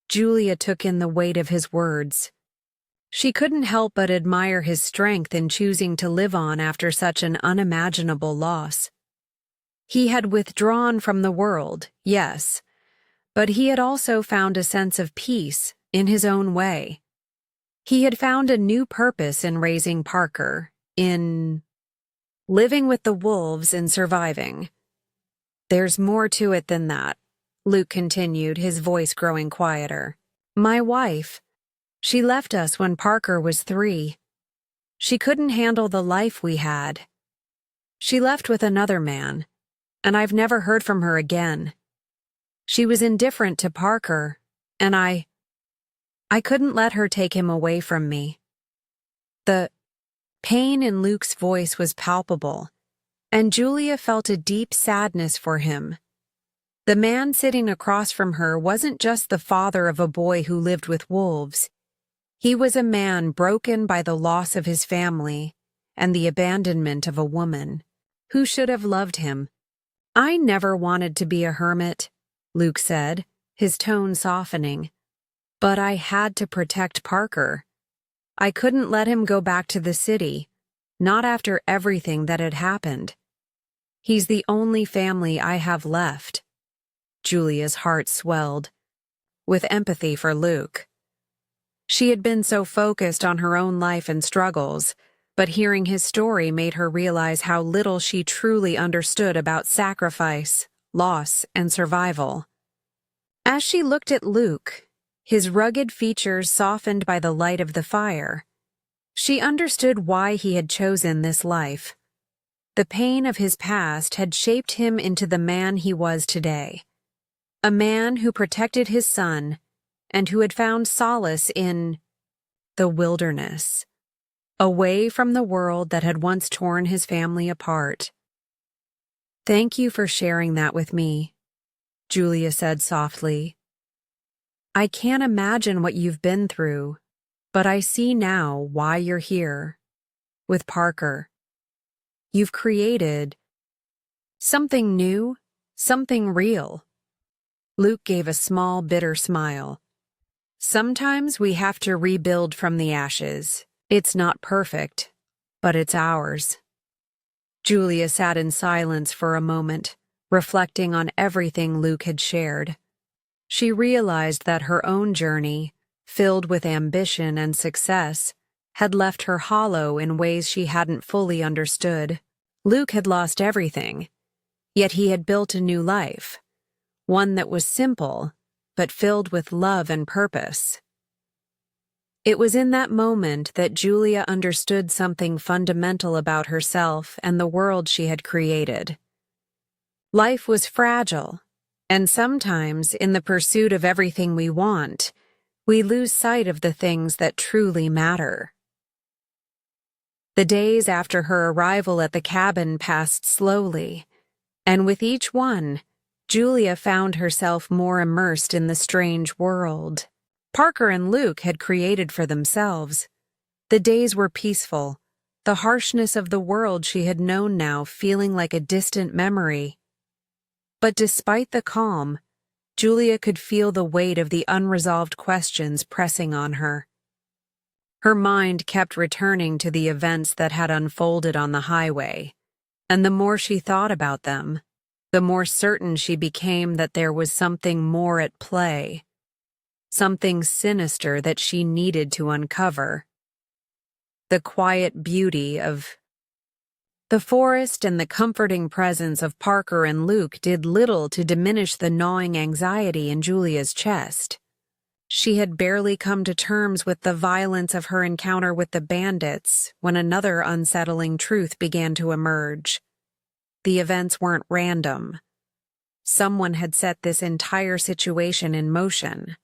Julia took in the weight of his words. She couldn't help but admire his strength in choosing to live on after such an unimaginable loss. He had withdrawn from the world, yes, but he had also found a sense of peace in his own way. He had found a new purpose in raising Parker, in living with the wolves and surviving. "There's more to it than that," Luke continued, his voice growing quieter. "My wife, she left us when Parker was 3. She couldn't handle the life we had. She left with another man, and I've never heard from her again. She was indifferent to Parker, and I couldn't let her take him away from me." The pain in Luke's voice was palpable, and Julia felt a deep sadness for him. The man sitting across from her wasn't just the father of a boy who lived with wolves. He was a man broken by the loss of his family and the abandonment of a woman who should have loved him. "I never wanted to be a hermit," Luke said, his tone softening. "But I had to protect Parker. I couldn't let him go back to the city, not after everything that had happened. He's the only family I have left." Julia's heart swelled, with empathy for Luke. She had been so focused on her own life and struggles, but hearing his story made her realize how little she truly understood about sacrifice, loss, and survival. As she looked at Luke, his rugged features softened by the light of the fire, she understood why he had chosen this life. The pain of his past had shaped him into the man he was today. A man who protected his son and who had found solace in the wilderness, away from the world that had once torn his family apart. "Thank you for sharing that with me," Julia said softly. "I can't imagine what you've been through, but I see now why you're here. With Parker, you've created something new, something real." Luke gave a small, bitter smile. "Sometimes we have to rebuild from the ashes. It's not perfect, but it's ours." Julia sat in silence for a moment, reflecting on everything Luke had shared. She realized that her own journey, filled with ambition and success, had left her hollow in ways she hadn't fully understood. Luke had lost everything, yet he had built a new life, one that was simple, but filled with love and purpose. It was in that moment that Julia understood something fundamental about herself and the world she had created. Life was fragile, and sometimes, in the pursuit of everything we want, we lose sight of the things that truly matter. The days after her arrival at the cabin passed slowly, and with each one, Julia found herself more immersed in the strange world Parker and Luke had created for themselves. The days were peaceful, the harshness of the world she had known now feeling like a distant memory. But despite the calm, Julia could feel the weight of the unresolved questions pressing on her. Her mind kept returning to the events that had unfolded on the highway, and the more she thought about them, the more certain she became that there was something more at play. something sinister that she needed to uncover. The quiet beauty of the forest and the comforting presence of Parker and Luke did little to diminish the gnawing anxiety in Julia's chest. She had barely come to terms with the violence of her encounter with the bandits when another unsettling truth began to emerge. The events weren't random. Someone had set this entire situation in motion.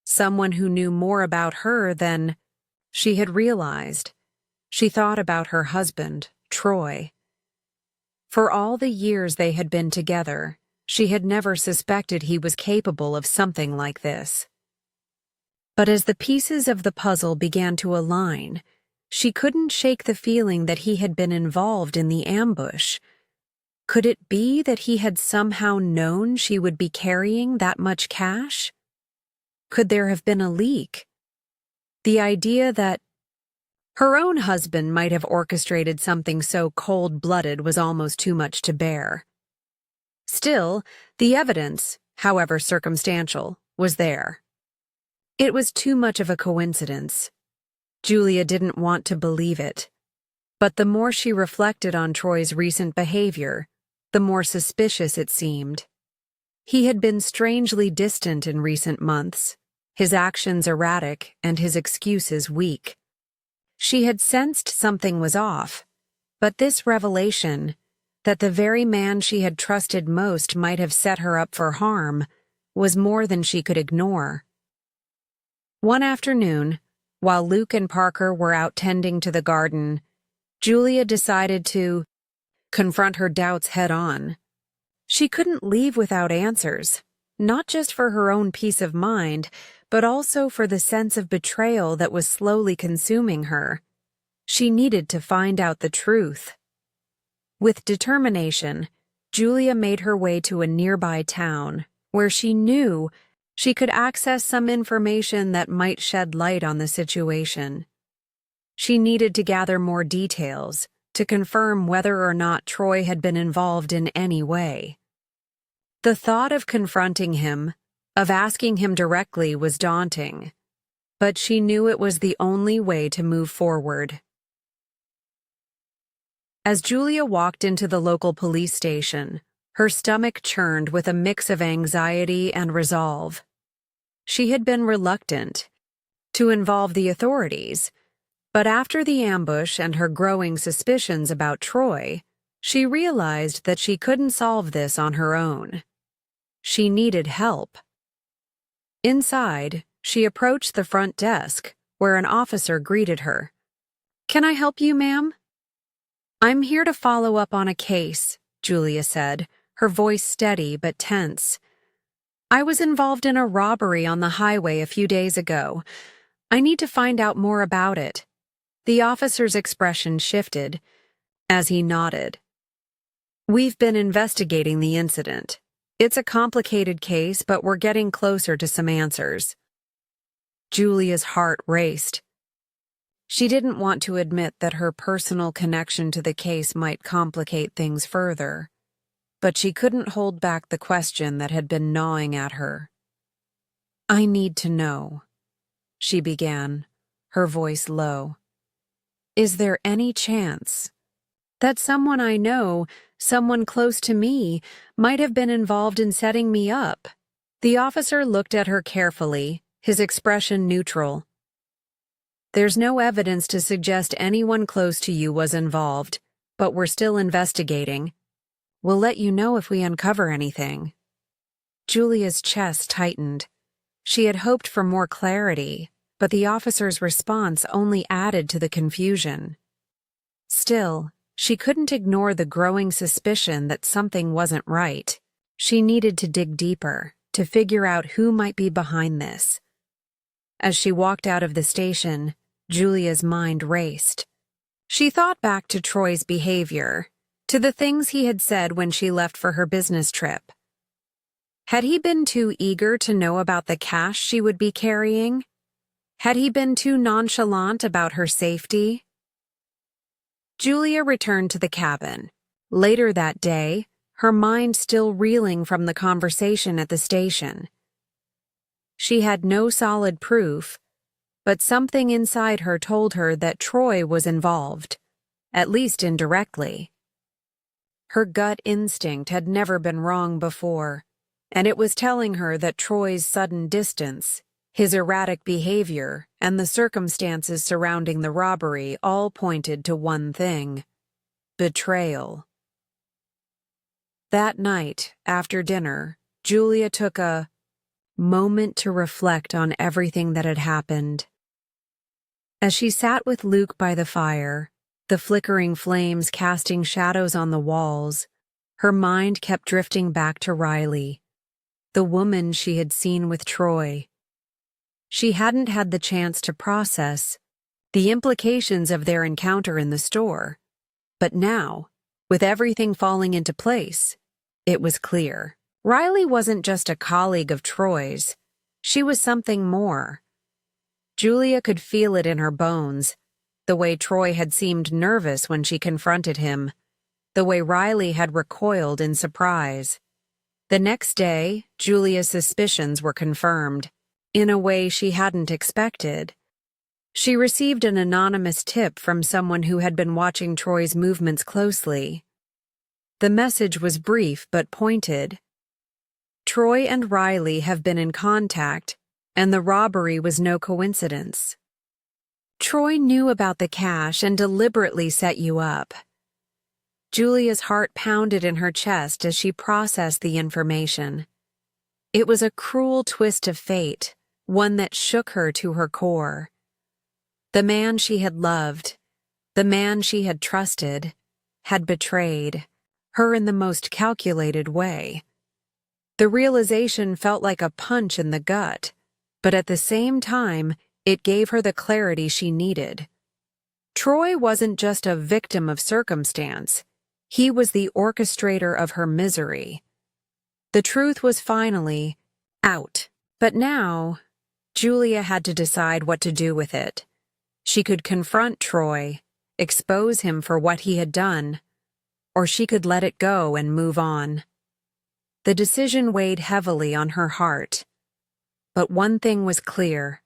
Someone who knew more about her than she had realized. She thought about her husband, Troy. For all the years they had been together, she had never suspected he was capable of something like this. But as the pieces of the puzzle began to align, she couldn't shake the feeling that he had been involved in the ambush. Could it be that he had somehow known she would be carrying that much cash? Could there have been a leak? The idea that her own husband might have orchestrated something so cold-blooded was almost too much to bear. Still, the evidence, however circumstantial, was there. It was too much of a coincidence. Julia didn't want to believe it. But the more she reflected on Troy's recent behavior, the more suspicious it seemed. He had been strangely distant in recent months, his actions erratic and his excuses weak. She had sensed something was off, but this revelation, that the very man she had trusted most might have set her up for harm, was more than she could ignore. One afternoon, while Luke and Parker were out tending to the garden, Julia decided to confront her doubts head-on. She couldn't leave without answers, not just for her own peace of mind, but also for the sense of betrayal that was slowly consuming her. She needed to find out the truth. With determination, Julia made her way to a nearby town, where she knew she could access some information that might shed light on the situation. She needed to gather more details to confirm whether or not Troy had been involved in any way. The thought of confronting him, of asking him directly, was daunting, but she knew it was the only way to move forward. As Julia walked into the local police station, her stomach churned with a mix of anxiety and resolve. She had been reluctant to involve the authorities, but after the ambush and her growing suspicions about Troy, she realized that she couldn't solve this on her own. She needed help. Inside, she approached the front desk, where an officer greeted her. "Can I help you, ma'am?" "I'm here to follow up on a case," Julia said, her voice steady but tense. "I was involved in a robbery on the highway a few days ago. I need to find out more about it." The officer's expression shifted as he nodded. "We've been investigating the incident. It's a complicated case, but we're getting closer to some answers." Julia's heart raced. She didn't want to admit that her personal connection to the case might complicate things further, but she couldn't hold back the question that had been gnawing at her. "I need to know," she began, her voice low. "Is there any chance that someone I know, someone close to me, might have been involved in setting me up?" The officer looked at her carefully, his expression neutral. "There's no evidence to suggest anyone close to you was involved, but we're still investigating. We'll let you know if we uncover anything." Julia's chest tightened. She had hoped for more clarity, but the officer's response only added to the confusion. Still, she couldn't ignore the growing suspicion that something wasn't right. She needed to dig deeper, to figure out who might be behind this. As she walked out of the station, Julia's mind raced. She thought back to Troy's behavior, to the things he had said when she left for her business trip. Had he been too eager to know about the cash she would be carrying? Had he been too nonchalant about her safety? Julia returned to the cabin. Later that day, her mind still reeling from the conversation at the station. She had no solid proof, but something inside her told her that Troy was involved, at least indirectly. Her gut instinct had never been wrong before, and it was telling her that Troy's sudden distance, his erratic behavior, and the circumstances surrounding the robbery all pointed to one thing: betrayal. That night, after dinner, Julia took a moment to reflect on everything that had happened. As she sat with Luke by the fire, the flickering flames casting shadows on the walls, her mind kept drifting back to Riley, the woman she had seen with Troy. She hadn't had the chance to process the implications of their encounter in the store, but now, with everything falling into place, it was clear. Riley wasn't just a colleague of Troy's, she was something more. Julia could feel it in her bones, the way Troy had seemed nervous when she confronted him, the way Riley had recoiled in surprise. The next day, Julia's suspicions were confirmed, in a way she hadn't expected. She received an anonymous tip from someone who had been watching Troy's movements closely. The message was brief but pointed. Troy and Riley have been in contact, and the robbery was no coincidence. Troy knew about the cash and deliberately set you up. Julia's heart pounded in her chest as she processed the information. It was a cruel twist of fate, one that shook her to her core. The man she had loved, the man she had trusted, had betrayed her in the most calculated way. The realization felt like a punch in the gut, but at the same time, it gave her the clarity she needed. Troy wasn't just a victim of circumstance, he was the orchestrator of her misery. The truth was finally out, but now, Julia had to decide what to do with it. She could confront Troy, expose him for what he had done, or she could let it go and move on. The decision weighed heavily on her heart. But one thing was clear: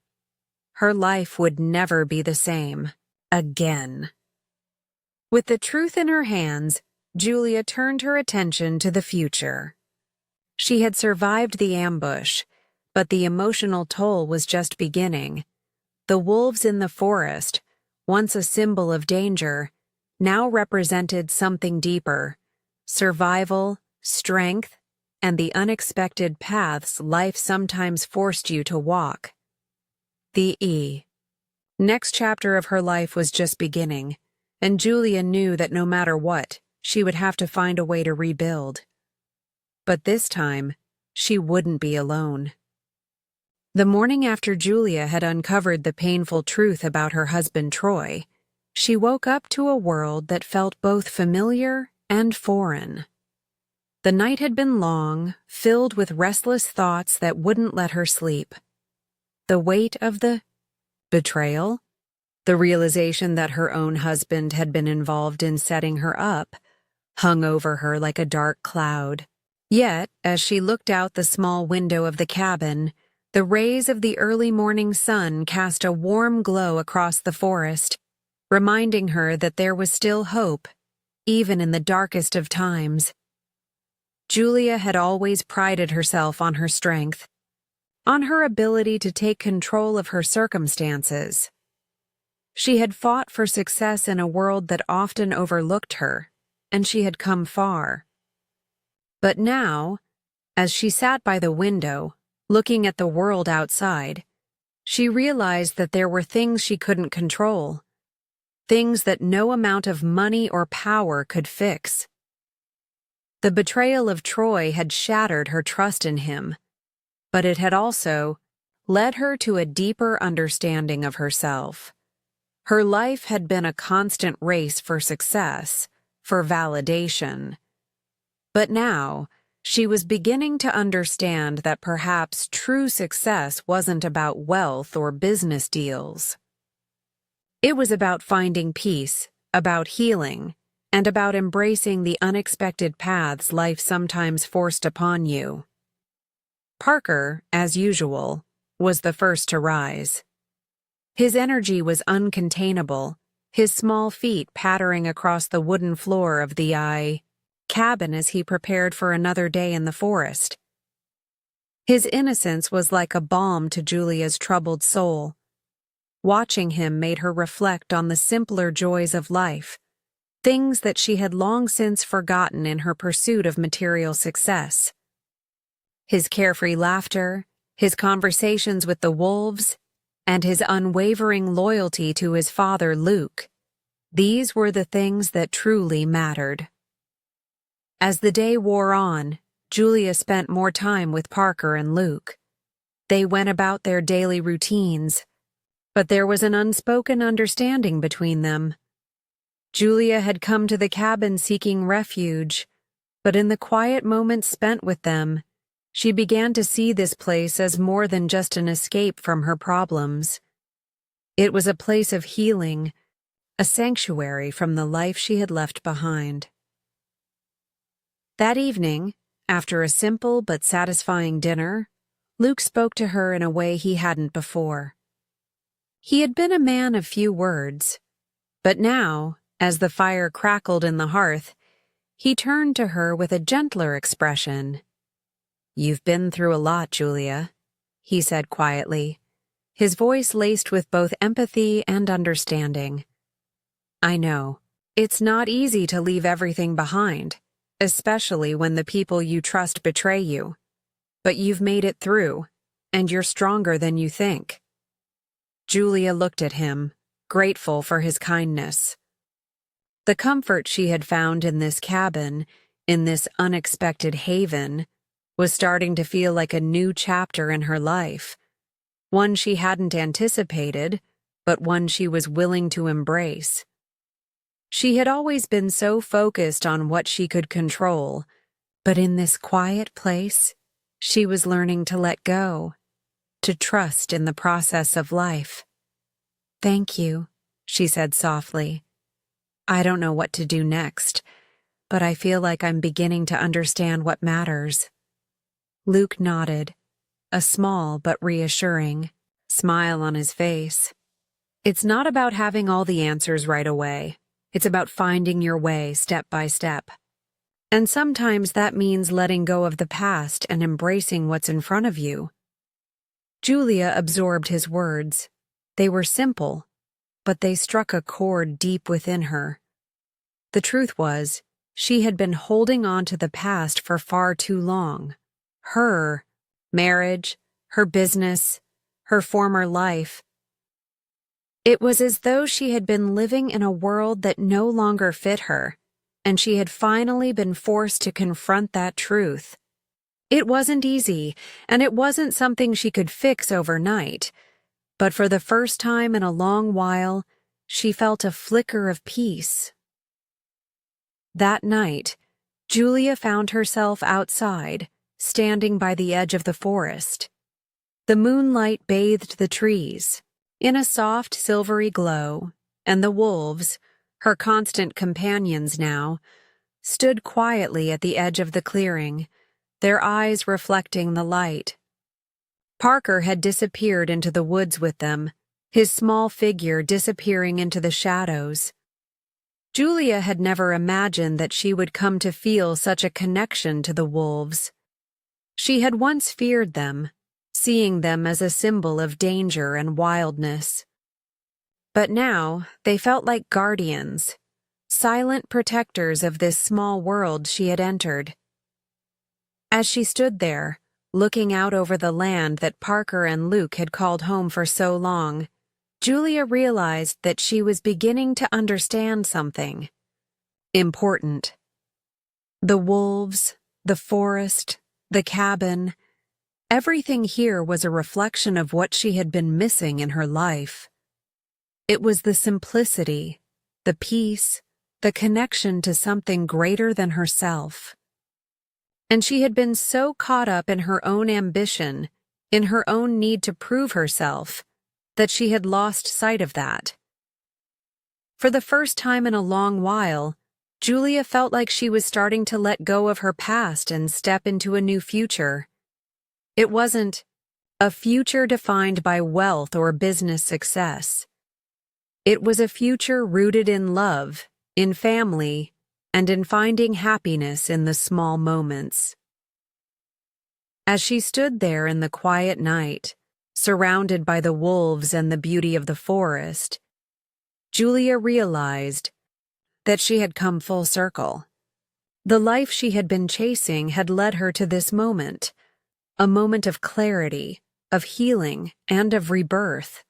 her life would never be the same again. With the truth in her hands, Julia turned her attention to the future. She had survived the ambush, but the emotional toll was just beginning. The wolves in the forest, once a symbol of danger, now represented something deeper: survival, strength, and the unexpected paths life sometimes forced you to walk. The next chapter of her life was just beginning, and Julia knew that no matter what, she would have to find a way to rebuild. But this time, she wouldn't be alone. The morning after Julia had uncovered the painful truth about her husband Troy, she woke up to a world that felt both familiar and foreign. The night had been long, filled with restless thoughts that wouldn't let her sleep. The weight of the betrayal, the realization that her own husband had been involved in setting her up, hung over her like a dark cloud. Yet, as she looked out the small window of the cabin, the rays of the early morning sun cast a warm glow across the forest, reminding her that there was still hope, even in the darkest of times. Julia had always prided herself on her strength, on her ability to take control of her circumstances. She had fought for success in a world that often overlooked her, and she had come far. But now, as she sat by the window, looking at the world outside, she realized that there were things she couldn't control, things that no amount of money or power could fix. The betrayal of Troy had shattered her trust in him, but it had also led her to a deeper understanding of herself. Her life had been a constant race for success, for validation. But now, she was beginning to understand that perhaps true success wasn't about wealth or business deals. It was about finding peace, about healing, and about embracing the unexpected paths life sometimes forced upon you. Parker, as usual, was the first to rise. His energy was uncontainable, his small feet pattering across the wooden floor of the cabin as he prepared for another day in the forest. His innocence was like a balm to Julia's troubled soul. Watching him made her reflect on the simpler joys of life, things that she had long since forgotten in her pursuit of material success. His carefree laughter, his conversations with the wolves, and his unwavering loyalty to his father, Luke, these were the things that truly mattered. As the day wore on, Julia spent more time with Parker and Luke. They went about their daily routines, but there was an unspoken understanding between them. Julia had come to the cabin seeking refuge, but in the quiet moments spent with them, she began to see this place as more than just an escape from her problems. It was a place of healing, a sanctuary from the life she had left behind. That evening, after a simple but satisfying dinner, Luke spoke to her in a way he hadn't before. He had been a man of few words, but now, as the fire crackled in the hearth, he turned to her with a gentler expression. "You've been through a lot, Julia," he said quietly, his voice laced with both empathy and understanding. "I know, it's not easy to leave everything behind, especially when the people you trust betray you. But you've made it through, and you're stronger than you think." Julia looked at him, grateful for his kindness. The comfort she had found in this cabin, in this unexpected haven, was starting to feel like a new chapter in her life, one she hadn't anticipated, but one she was willing to embrace. She had always been so focused on what she could control, but in this quiet place, she was learning to let go, to trust in the process of life. "Thank you," she said softly. "I don't know what to do next, but I feel like I'm beginning to understand what matters." Luke nodded, a small but reassuring smile on his face. "It's not about having all the answers right away. It's about finding your way step by step. And sometimes that means letting go of the past and embracing what's in front of you." Julia absorbed his words. They were simple, but they struck a chord deep within her. The truth was, she had been holding on to the past for far too long. Her marriage, her business, her former life. It was as though she had been living in a world that no longer fit her, and she had finally been forced to confront that truth. It wasn't easy, and it wasn't something she could fix overnight, but for the first time in a long while, she felt a flicker of peace. That night, Julia found herself outside, standing by the edge of the forest. The moonlight bathed the trees in a soft, silvery glow, and the wolves, her constant companions now, stood quietly at the edge of the clearing, their eyes reflecting the light. Parker had disappeared into the woods with them, his small figure disappearing into the shadows. Julia had never imagined that she would come to feel such a connection to the wolves. She had once feared them, seeing them as a symbol of danger and wildness. But now they felt like guardians, silent protectors of this small world she had entered. As she stood there, looking out over the land that Parker and Luke had called home for so long, Julia realized that she was beginning to understand something important. The wolves, the forest, the cabin, everything here was a reflection of what she had been missing in her life. It was the simplicity, the peace, the connection to something greater than herself. And she had been so caught up in her own ambition, in her own need to prove herself, that she had lost sight of that. For the first time in a long while, Julia felt like she was starting to let go of her past and step into a new future. It wasn't, a future defined by wealth or business success. It was a future rooted in love, in family, and in finding happiness in the small moments. As she stood there in the quiet night, surrounded by the wolves and the beauty of the forest, Julia realized that she had come full circle. The life she had been chasing had led her to this moment, a moment of clarity, of healing, and of rebirth.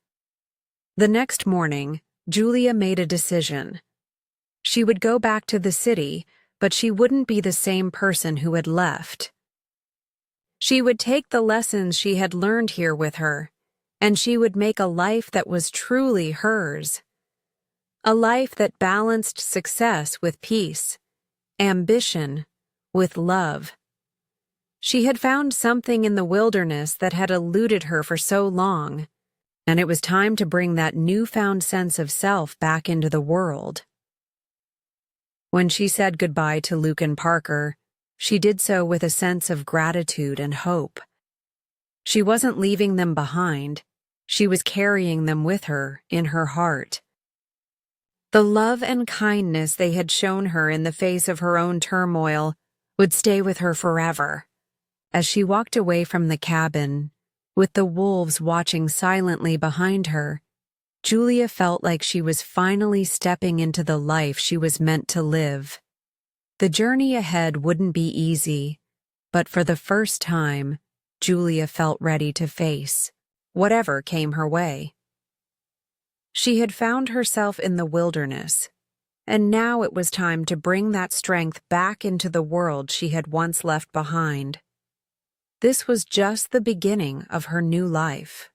The next morning, Julia made a decision. She would go back to the city, but she wouldn't be the same person who had left. She would take the lessons she had learned here with her, and she would make a life that was truly hers. A life that balanced success with peace, ambition with love. She had found something in the wilderness that had eluded her for so long, and it was time to bring that newfound sense of self back into the world. When she said goodbye to Luke and Parker, she did so with a sense of gratitude and hope. She wasn't leaving them behind, she was carrying them with her in her heart. The love and kindness they had shown her in the face of her own turmoil would stay with her forever. As she walked away from the cabin, with the wolves watching silently behind her, Julia felt like she was finally stepping into the life she was meant to live. The journey ahead wouldn't be easy, but for the first time, Julia felt ready to face whatever came her way. She had found herself in the wilderness, and now it was time to bring that strength back into the world she had once left behind. This was just the beginning of her new life.